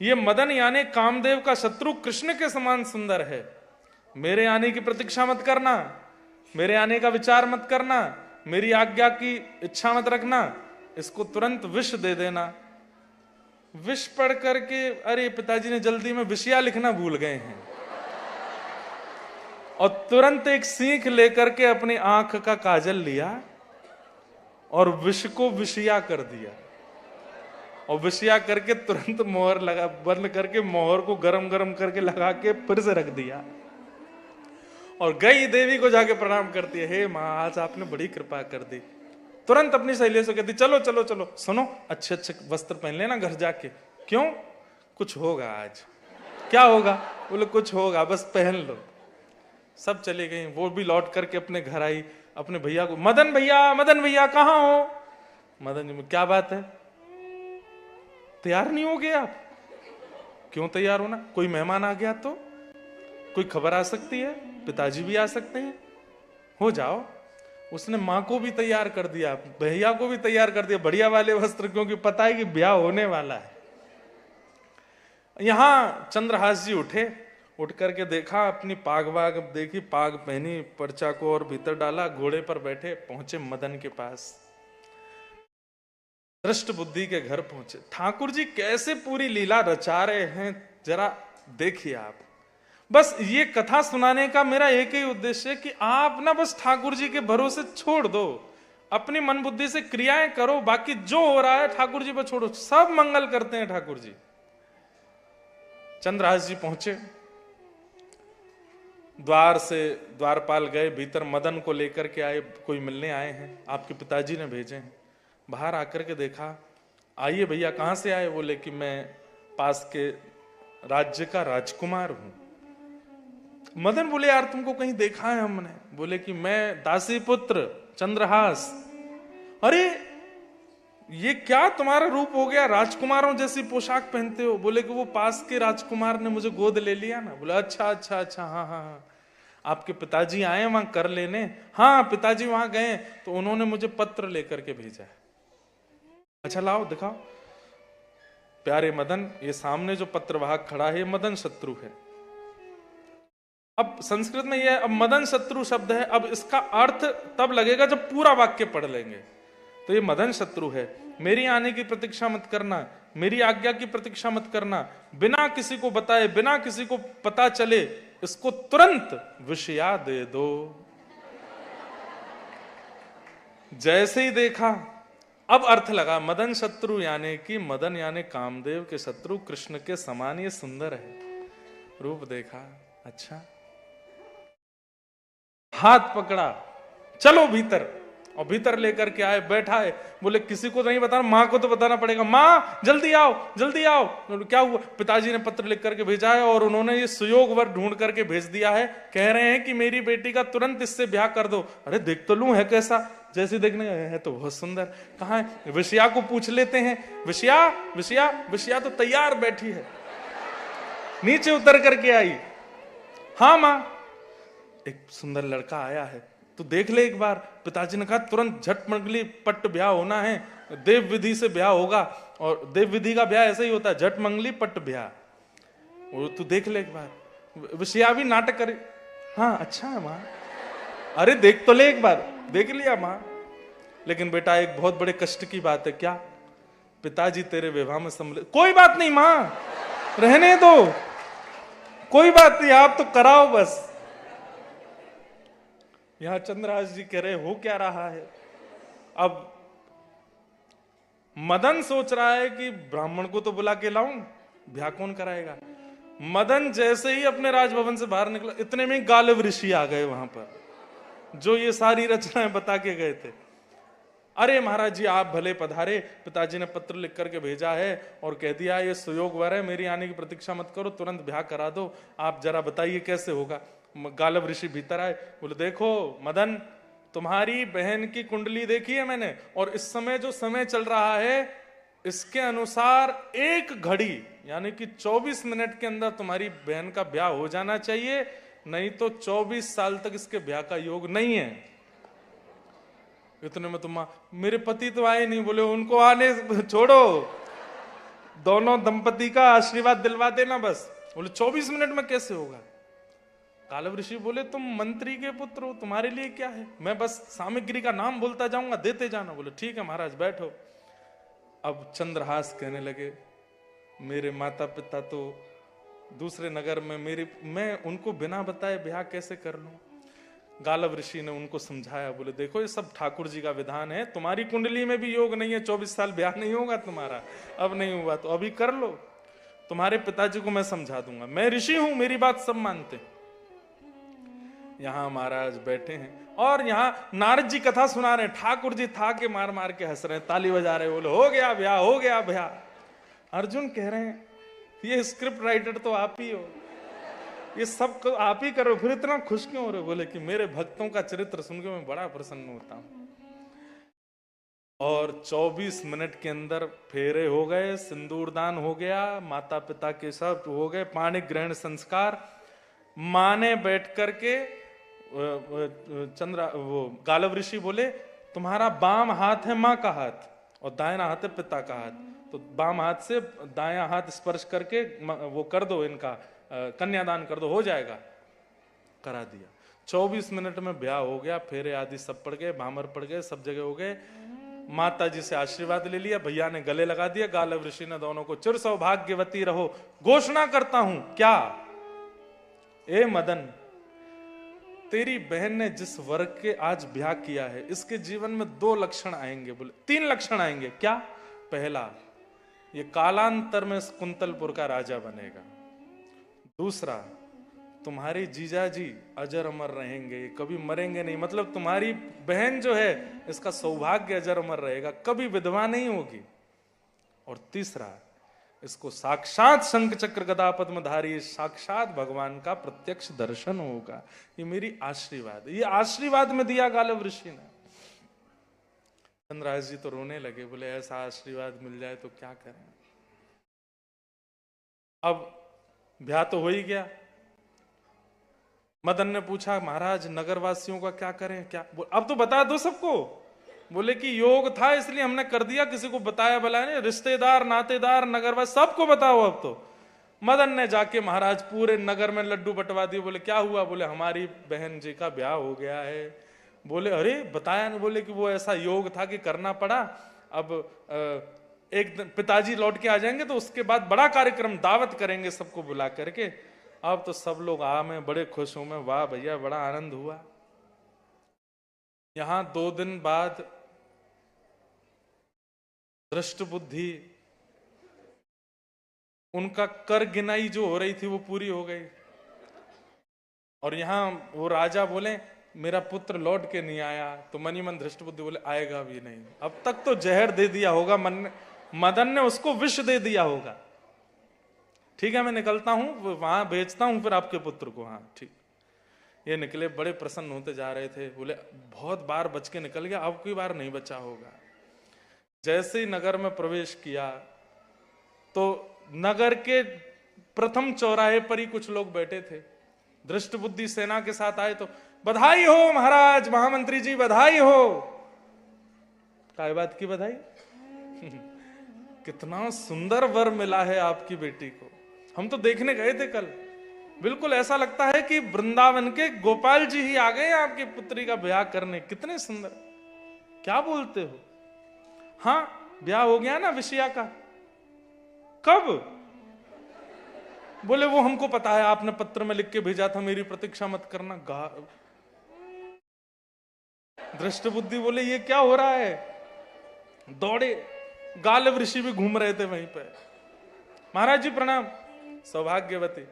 ये मदन यानी कामदेव का शत्रु कृष्ण के समान सुंदर है, मेरे आने की प्रतीक्षा मत करना, मेरे आने का विचार मत करना, मेरी आज्ञा की इच्छा मत रखना, इसको तुरंत विष दे देना। विष पढ़ करके अरे पिताजी ने जल्दी में विषया लिखना भूल गए हैं, और तुरंत एक सीख लेकर के अपनी आंख का काजल लिया और विष को विषया कर दिया, और विषया करके तुरंत मोहर लगा, बंद करके मोहर को गरम गरम करके लगा के फिर से रख दिया। और गई देवी को जाके प्रणाम करती है, हे माँ आज आपने बड़ी कृपा कर दी। तुरंत अपनी सहेलियों से कहती चलो चलो चलो, सुनो अच्छे अच्छे वस्त्र पहन लेना घर जाके। क्यों? कुछ होगा आज। क्या होगा? बोले कुछ होगा, बस पहन लो। सब चले गई, वो भी लौट करके अपने घर आई, अपने भैया को, मदन भैया कहाँ हो? मदन जी, क्या बात है, तैयार नहीं हो गए आप? क्यों तैयार होना, कोई मेहमान आ गया तो, कोई खबर आ सकती है, पिताजी भी आ सकते हैं, हो जाओ। उसने माँ को भी तैयार कर दिया, भैया को भी तैयार कर दिया, बढ़िया वाले वस्त्र, क्योंकि पता है कि ब्याह होने वाला है। यहां चंद्रहास जी उठे, उठ करके देखा, अपनी पाग वाग देखी, पाग पहनी, पर्चा को और भीतर डाला, घोड़े पर बैठे पहुंचे मदन के पास, दृष्ट बुद्धि के घर पहुंचे। ठाकुर जी कैसे पूरी लीला रचा रहे हैं जरा देखिए आप। बस ये कथा सुनाने का मेरा एक ही उद्देश्य है कि आप ना बस ठाकुर जी के भरोसे छोड़ दो, अपनी मन बुद्धि से क्रियाएं करो, बाकी जो हो रहा है ठाकुर जी पर छोड़ो, सब मंगल करते हैं ठाकुर जी। चंद्रहास जी पहुंचे, द्वार से द्वारपाल गए, भीतर मदन को लेकर के आए, कोई मिलने आए हैं, आपके पिताजी ने भेजे हैं। बाहर आकर के देखा, आइए भैया कहां से आए? बोले कि मैं पास के राज्य का राजकुमार हूं। मदन बोले यार तुमको कहीं देखा है हमने? बोले कि मैं दासी पुत्र चंद्रहास। अरे ये क्या तुम्हारा रूप हो गया, राजकुमारों जैसी पोशाक पहनते हो? बोले कि वो पास के राजकुमार ने मुझे गोद ले लिया ना। बोले अच्छा अच्छा अच्छा, हाँ हाँ हाँ, आपके पिताजी आए वहां कर लेने? हाँ पिताजी वहां गए तो उन्होंने मुझे पत्र लेकर के भेजा है। अच्छा लाओ दिखाओ। प्यारे मदन, ये सामने जो पत्रवाहक खड़ा है मदन शत्रु है। अब संस्कृत में यह अब मदन शत्रु शब्द है, अब इसका अर्थ तब लगेगा जब पूरा वाक्य पढ़ लेंगे। तो ये मदन शत्रु है, मेरी आने की प्रतीक्षा मत करना, मेरी आज्ञा की प्रतीक्षा मत करना, बिना किसी को बताए, बिना किसी को पता चले इसको तुरंत विषया दे दो। जैसे ही देखा अब अर्थ लगा, मदन शत्रु यानी कि मदन यानी कामदेव के शत्रु कृष्ण के समान ये सुंदर है। रूप देखा, अच्छा, हाथ पकड़ा, चलो भीतर, और भीतर लेकर के आए, बैठा है। बोले किसी को नहीं बताना, माँ को तो बताना पड़ेगा। माँ जल्दी आओ, जल्दी आओ। क्या हुआ? पिताजी ने पत्र लिख करके भेजा है और उन्होंने ये सुयोग वर ढूंढ करके भेज दिया है। कह रहे हैं कि मेरी बेटी का तुरंत इससे ब्याह कर दो। अरे देख तो लूं, है कैसा? जैसे देखने है तो बहुत सुंदर। कहाँ है? विषया को पूछ लेते हैं। विषया, विषया, विषया तो तैयार बैठी है, नीचे उतर करके आई। हाँ माँ, एक सुंदर लड़का आया है, तो देख ले एक बार। पिताजी ने कहा तुरंत झट मंगली पट्ट ब्याह होना है, देव विधि से ब्याह होगा। और देव विधि का ब्याह ऐसा ही होता है, झट मंगली पट्ट ब्याह। वो तू देख ले एक बार। विषया भी नाटक करे। हाँ अच्छा है माँ। अरे देख तो ले एक बार। देख लिया माँ। लेकिन बेटा एक बहुत बड़े कष्ट की बात है। क्या? पिताजी तेरे विवाह में सम्मिलित। कोई बात नहीं माँ, रहने दो, कोई बात नहीं, आप तो कराओ बस। यहां चंद्रहास जी कह रहे हो क्या रहा है? अब मदन सोच रहा है कि ब्राह्मण को तो बुला के लाऊं, ब्याह कौन कराएगा। मदन जैसे ही अपने राजभवन से बाहर निकला, इतने में गालिब ऋषि आ गए वहां पर, जो ये सारी रचनाएं बता के गए थे। अरे महाराज जी आप भले पधारे, पिताजी ने पत्र लिख करके भेजा है और कह दिया ये सुयोग वर है, मेरी आने की प्रतीक्षा मत करो, तुरंत ब्याह करा दो। आप जरा बताइए कैसे होगा। गालब ऋषि भीतर आए। बोले देखो मदन, तुम्हारी बहन की कुंडली देखी है मैंने, और इस समय जो समय चल रहा है इसके अनुसार एक घड़ी यानी कि 24 मिनट के अंदर तुम्हारी बहन का ब्याह हो जाना चाहिए, नहीं तो 24 साल तक इसके ब्याह का योग नहीं है। इतने में तुम, मेरे पति तो आए नहीं। बोले उनको आने छोड़ो, दोनों दंपति का आशीर्वाद दिलवा देना बस। बोले 24 मिनट में कैसे होगा? गालब ऋषि बोले तुम मंत्री के पुत्र हो, तुम्हारे लिए क्या है, मैं बस सामग्री का नाम बोलता जाऊंगा, देते जाना। बोले ठीक है महाराज बैठो। अब चंद्रहास कहने लगे मेरे माता पिता तो दूसरे नगर में, मैं उनको बिना बताए ब्याह कैसे कर लूं। गालब ऋषि ने उनको समझाया। बोले देखो ये सब ठाकुर जी का विधान है, तुम्हारी कुंडली में भी योग नहीं है, 24 साल ब्याह नहीं होगा तुम्हारा। अब नहीं हुआ तो अभी कर लो, तुम्हारे पिताजी को मैं समझा दूंगा, मैं ऋषि हूं, मेरी बात सब मानते हैं। यहां महाराज बैठे हैं और यहां नारद जी कथा सुना रहे हैं। ठाकुर जी था के मार मार के हंस रहे हैं, ताली बजा रहे हैं। बोले हो गया ब्याह, हो गया ब्याह। अर्जुन कह रहे हैं ये स्क्रिप्ट राइटर तो आप ही हो, ये सब आप ही करो, फिर इतना खुश क्यों हो रहे? बोले कि मेरे भक्तों का चरित्र सुनकर मैं बड़ा प्रसन्न होता हूं। और 24 मिनट के अंदर फेरे हो गए, सिंदूरदान हो गया, माता पिता के सब हो गए, पाणिक ग्रहण संस्कार। मां ने बैठ करके वो गालब ऋषि बोले तुम्हारा बाम हाथ है माँ का हाथ और दायां हाथ है पिता का हाथ, तो बाम हाथ से दायां हाथ स्पर्श करके वो कर दो, इनका कन्यादान कर दो, हो जाएगा। करा दिया। 24 मिनट में ब्याह हो गया, फेरे आदि सब पड़ गए, भामर पड़ गए, सब जगह हो गए। माता जी से आशीर्वाद ले लिया, भैया ने गले लगा दिया। गालब ऋषि ने दोनों को चिर सौभाग्यवती रहो घोषणा करता हूं। क्या? ए मदन, तेरी बहन ने जिस वर्ग के आज ब्याह किया है इसके जीवन में 2 लक्षण आएंगे। बोले 3 लक्षण आएंगे। क्या? पहला, ये कालांतर में कुंतलपुर का राजा बनेगा। दूसरा, तुम्हारे जीजा जी अजर अमर रहेंगे, कभी मरेंगे नहीं, मतलब तुम्हारी बहन जो है इसका सौभाग्य अजर अमर रहेगा, कभी विधवा नहीं होगी। और तीसरा, इसको साक्षात शंख चक्र गदा पद्मधारी साक्षात भगवान का प्रत्यक्ष दर्शन होगा। ये मेरी आशीर्वाद, ये आशीर्वाद में दिया गालब ऋषि ने। चंद्रहास जी तो रोने लगे। बोले ऐसा आशीर्वाद मिल जाए तो क्या करें। अब ब्याह तो हो ही गया। मदन ने पूछा महाराज नगरवासियों का क्या करें? क्या अब तो बता दो सबको। बोले कि योग था इसलिए हमने कर दिया, किसी को बताया भला नहीं, रिश्तेदार नातेदार नगरवासी सबको बताओ अब तो। मदन ने जाके महाराज पूरे नगर में लड्डू बंटवा दिए। बोले क्या हुआ? बोले हमारी बहन जी का ब्याह हो गया है। बोले अरे बताया नहीं? बोले कि वो ऐसा योग था कि करना पड़ा। अब एक दिन पिताजी लौट के आ जाएंगे तो उसके बाद बड़ा कार्यक्रम दावत करेंगे सबको बुला करके। अब तो सब लोग मैं बड़े खुश हूं, मैं वाह भैया बड़ा आनंद हुआ। यहां 2 दिन बाद दृष्ट बुद्धि, उनका कर गिनाई जो हो रही थी वो पूरी हो गई। और यहां वो राजा बोले मेरा पुत्र लौट के नहीं आया, तो मन ही मन धृष्ट बुद्धि बोले आएगा भी नहीं, अब तक तो जहर दे दिया होगा मदन ने उसको विष दे दिया होगा। ठीक है मैं निकलता हूं, वहां भेजता हूं फिर आपके पुत्र को। हाँ ठीक। ये निकले, बड़े प्रसन्न होते जा रहे थे, बोले बहुत बार बच के निकल गया, अब कोई बार नहीं बचा होगा। जैसे ही नगर में प्रवेश किया तो नगर के प्रथम चौराहे पर ही कुछ लोग बैठे थे, धृष्ट बुद्धि सेना के साथ आए तो बधाई हो महाराज, महामंत्री जी बधाई हो। काय बात की बधाई? कितना सुंदर वर मिला है आपकी बेटी को, हम तो देखने गए थे कल, बिल्कुल ऐसा लगता है कि वृंदावन के गोपाल जी ही आ गए आपकी पुत्री का ब्याह करने, कितने सुंदर। क्या बोलते हो? हाँ ब्याह हो गया ना विषया का। कब? बोले वो हमको पता है, आपने पत्र में लिख के भेजा था, मेरी प्रतीक्षा मत करना। धृष्ट बुद्धि बोले ये क्या हो रहा है? दौड़े, गालव ऋषि भी घूम रहे थे वहीं पे। महाराज जी प्रणाम। सौभाग्यवती,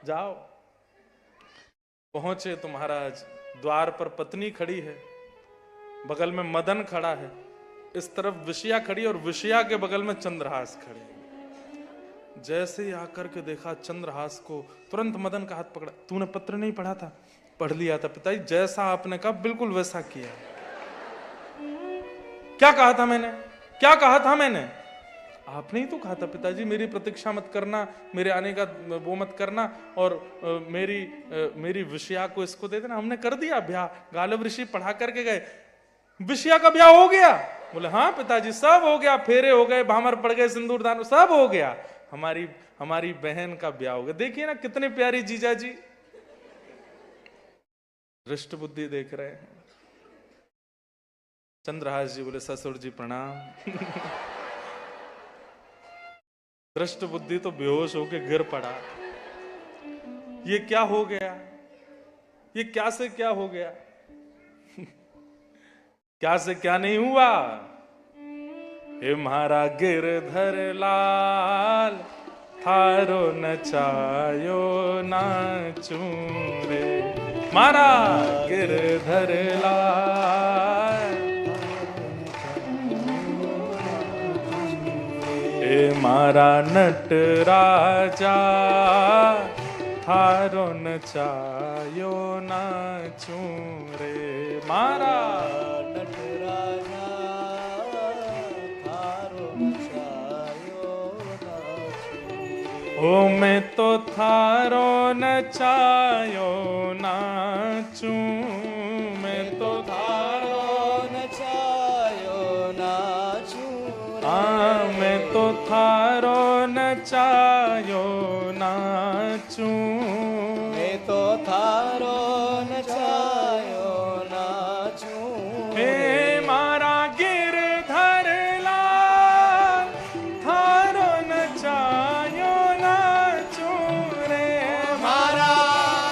जाओ। पहुंचे तो महाराज द्वार पर पत्नी खड़ी है, बगल में मदन खड़ा है, इस तरफ विषया खड़ी और विषया के बगल में चंद्रहास खड़े। जैसे ही आकर के देखा चंद्रहास को, तुरंत मदन का हाथ पकड़ा। तूने पत्र नहीं पढ़ा था? पढ़ लिया था पिताजी, जैसा आपने कहा बिल्कुल वैसा किया। क्या कहा था मैंने? क्या कहा था मैंने? आपने ही तो कहा था पिताजी मेरी प्रतीक्षा मत करना, मेरे आने का वो मत करना, और मेरी विषया को इसको दे देना। हमने कर दिया ब्याह, गालव ऋषि पढ़ा करके गए, विषया का ब्याह हो गया। बोले हाँ पिताजी सब हो गया, फेरे हो गए, भामर पड़ गए, सिंदूर दान सब हो गया, हमारी बहन का ब्याह हो गया। देखिए ना कितने प्यारी जीजा जी। दृष्ट बुद्धि देख रहे हैं। चंद्रहास जी बोले ससुर जी प्रणाम। दृष्ट बुद्धि तो बेहोश होके गिर पड़ा। ये क्या हो गया? ये क्या से क्या हो गया? क्या से क्या नहीं हुआ? हे म्हारा गिरधर लाल, थारो नचायो नाचू रे। मारा गिरधर लाल, हे मारा नट राजा, थारो नचायो नाचू रे। मारा नट राजा, थारो नचायो नाचू रे। ओ मैं तो थारो नचायो नाचू, मैं तो थारो नचायो नाचू। हाँ मैं तो थारो नचायो नाचू, मैं तो थारो नचायो नाचू। हे मारा गिरधर लाल, थारो नचायो नाचू रे। मारा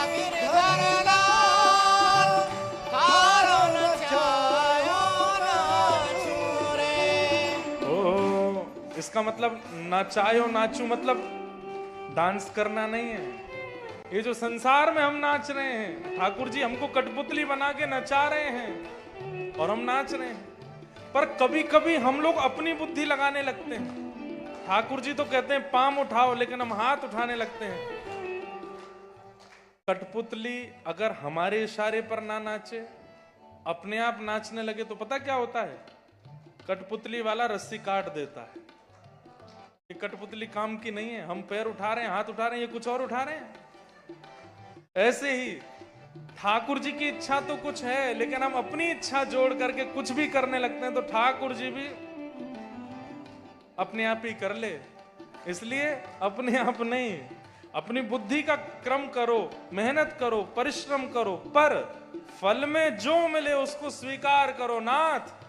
गिरधर लाल, थारो नचायो नाचू रे। ओ इसका मतलब नचायो नाचू मतलब डांस करना नहीं है। ये जो संसार में हम नाच रहे हैं, ठाकुर जी हमको कठपुतली बना के नचा रहे हैं और हम नाच रहे हैं। पर कभी कभी हम लोग अपनी बुद्धि लगाने लगते हैं। ठाकुर जी तो कहते हैं पाम उठाओ, लेकिन हम हाथ उठाने लगते हैं। कठपुतली अगर हमारे इशारे पर ना नाचे, अपने आप नाचने लगे तो पता क्या होता है? कठपुतली वाला रस्सी काट देता है। ये कठपुतली काम की नहीं है। हम पैर उठा रहे हैं, हाथ उठा रहे हैं, ये कुछ और उठा रहे हैं। ऐसे ही ठाकुर जी की इच्छा तो कुछ है, लेकिन हम अपनी इच्छा जोड़ करके कुछ भी करने लगते हैं तो ठाकुर जी भी अपने आप ही कर ले। इसलिए अपने आप नहीं, अपनी बुद्धि का क्रम करो, मेहनत करो, परिश्रम करो, पर फल में जो मिले उसको स्वीकार करो। नाथ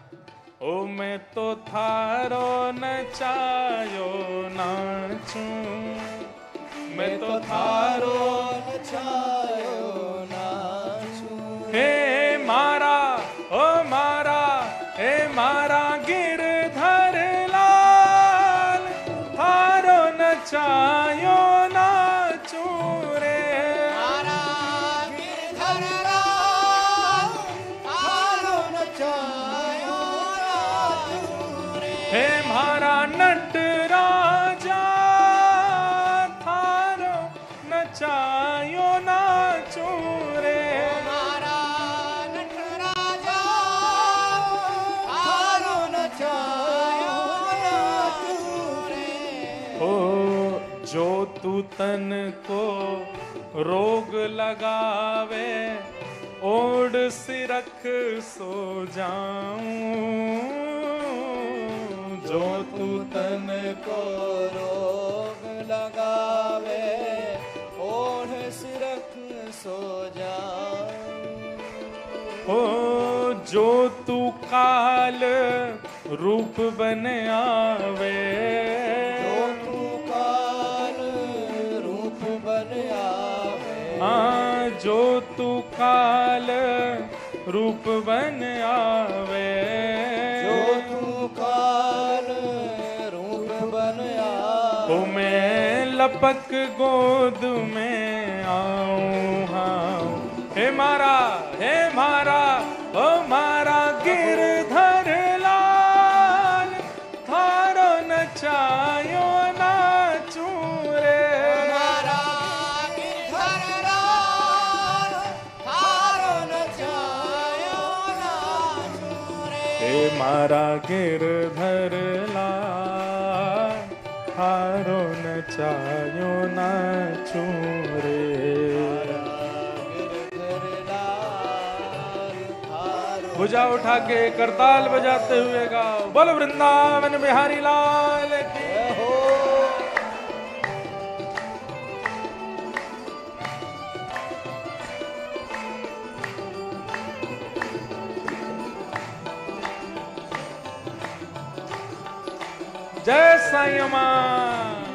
ओ मैं तो थारो नचायो नाचू, मैं तो थारो नचायो नाचू। हे मारा ओ मारा, हे मारा गिरधर लाल, थारो नचायो नाचू रे। मारा गिरधर लाल, नचायो नाचूं रे। मारा नटराजा थारो नचायो नाचूं रे। ओ जो तू तन को रोग लगावे ओढ़ सिरख सो जाऊं। जो तू तन को रोग लगावे ओढ़ सिरख सो जाऊं। ओ जो तू काल रूप बन आवे। जो तू काल रूप बन आवे। हाँ जो तू काल रूप बन आवे। जो तू काल रूप बन आवे। ओ मैं लपक गोद में आऊं। हाँ हे मारा ओ मारा गिरधर लाल थारो नचायो नाचूं रे। मारा गिरधर लाल थारो नचायो नाचूं रे। हे मारा गिरधर लाल थारो नचायो नाचूं रे। भुजा उठा के करताल बजाते हुए गाओ बोल वृंदावन बिहारी लाल की। जय साईं मां।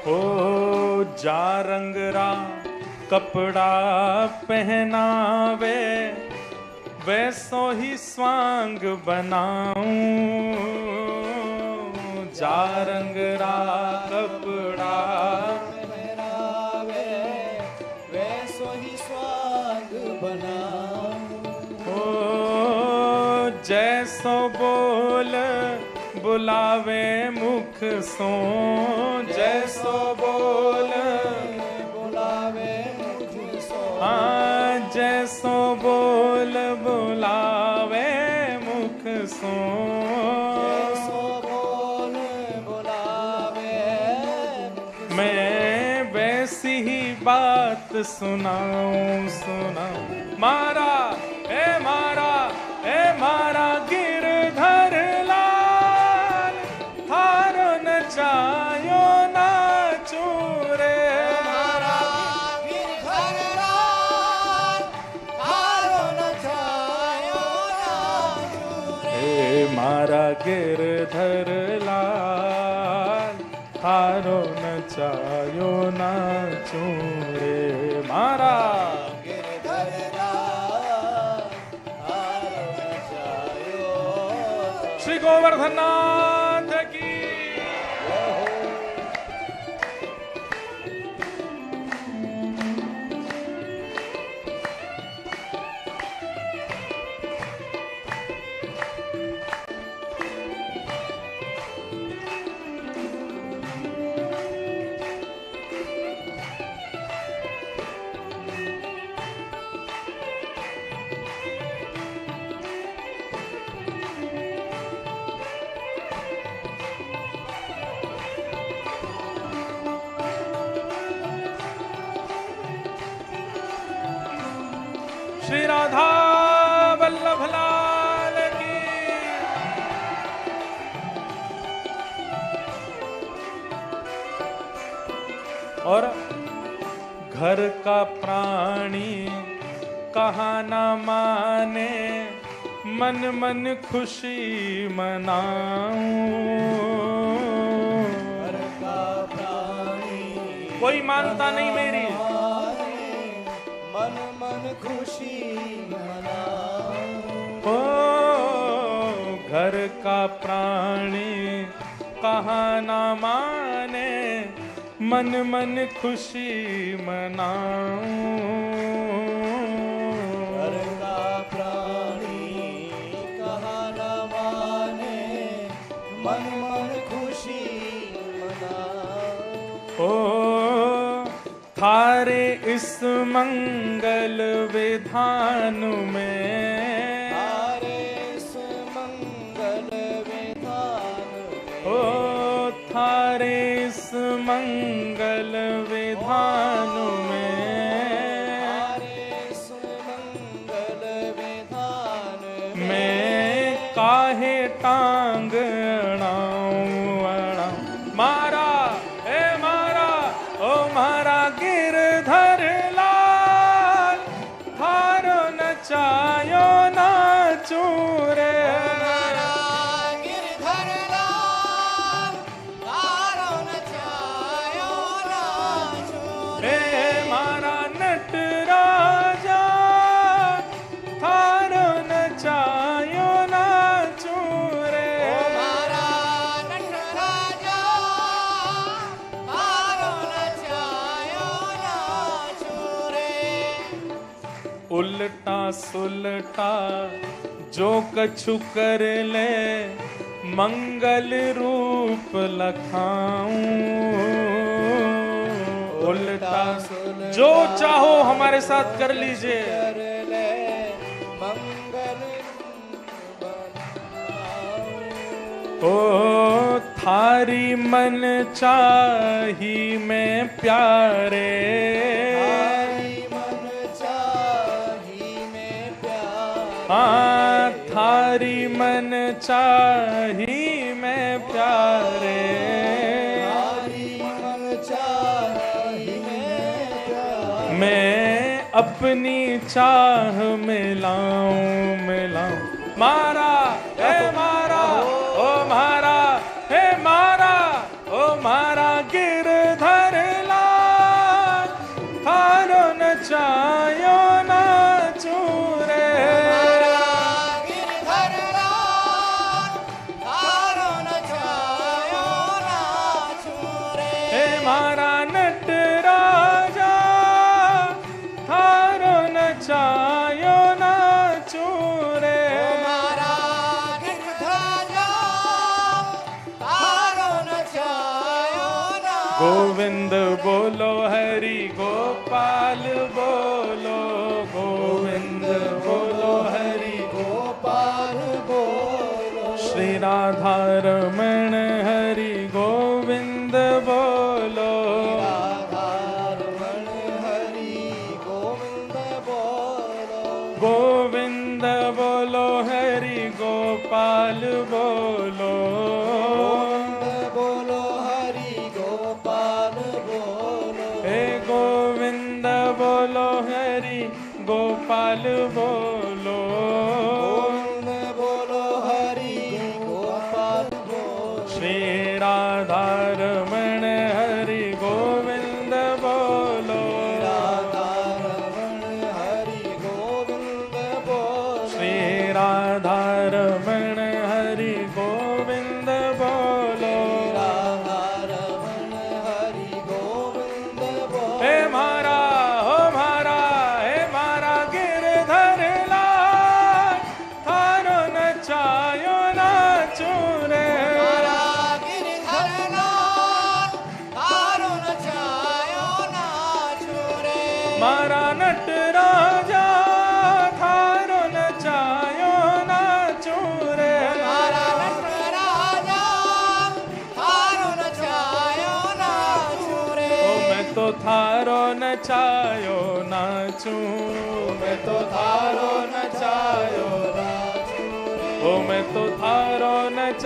ओ जा रंगरा कपड़ा पहनावे वैसो ही स्वांग बनाऊं। जा रंगरा कपड़ा पहनावे वैसो ही स्वांग बनाऊं। ओ जैसो बोल बुलावे मुख सो। जैसो बोल बुलावे मुख सो। हाँ जैसो बोल बुलावे मुख सो। जैसो बोल बुलावे मैं वैसी ही बात सुनाऊं। मारा गिरधर लाल थारो नचायो नाचूं रे। मारा गिरधर लाल थारो नचायो नाचूं रे। हे मारा गिरधर लाल थारो नचायो नाचूं रे। मारा गिरधर लाल थारो नचायो। श्री गोवर्धन नाथ की। श्री राधा वल्लभ लाल की। और घर का प्राणी कहा ना माने मन मन खुशी मनाऊं। घर का प्राणी कोई मानता नहीं मेरी, मन मन खुशी मनाऊं। ओ घर का प्राणी कहा ना माने, मन मन खुशी मनाऊं। घर का प्राणी कहा न माने, मन मन खुशी मनाओ। ओ थारे इस मंगल विधान में, थारे इस मंगल विधान में, ओ थारे इस मंगल विधान में, थारे इस मंगल विधान मैं काहे टांग अड़ाऊं अड़ाऊं। मारा ए मारा ओ मारा गिरधर लाल, थारो नचायो नाचू रे। मारा गिरधर लाल, तारो नचायो नाचू रे। ए मारा नटराजा, थारो नचायो नाचू रे। मारा नटराजा, तारो नचायो नाचू रे। उल्टा सुलटा जो कछु कर ले, मंगल रूप लखाऊं। उल्टा जो चाहो हमारे साथ कर लीजिए। कर ले मंगल बनाओ। ओ थारी मन चाही मैं प्यारे, थारी मन चाही में प्यार। हाँ थारी मन चाही मैं प्यारे। थारी मन चाही में प्यार। मैं अपनी चाह मिलाऊं मिलाऊं। मारा हे मारा ओ मारा हे मारा ओ मारा गिरधर लाल, थारो नचायो नाचू रे। मारा गिरधर लाल, तारो नचायो नाचू रे। हे मारा नटराजा, थारो नचायो नाचू रे। मारा गिरधर लाल, तारो नचायो नाचू। गोविंद बोलो हरि गोपाल बोलो, गोविंद बोलो हरि गोपाल बोलो। श्री राधा रमण हरि गोविंद बोलो। राधा रमण हरि गोविंद बोलो। गोविंद बोलो हरि गोपाल बोलो। गोविंद बोलो हरि गोपाल बोलो। हे गोविंद बोलो हरि गोपाल बोलो। गोविंद बोलो हरि गोपाल बोलो। श्री राधा रमण हरि गोविंद बोलो। राधा रमण हरि गोविंद बोलो। श्री राधा रमण हरि गोविंद बोलो। राधा रमण हरि गोविंद बोलो। हे मारा हो मारा हे मारा गिरधर लाल, थारो नचायो नाचू रे। मारा गिरधर लाल, तारो नचायो नाचू रे। मारा नटराजा, थारो नचायो नाचू रे। मारा नटराजा, तारो नचायो नाचू रे। ओ मैं तो थारो नचायो नाचू, मैं तो थारो नचायो, नाचू रे। ओ मैं तो थारो नचा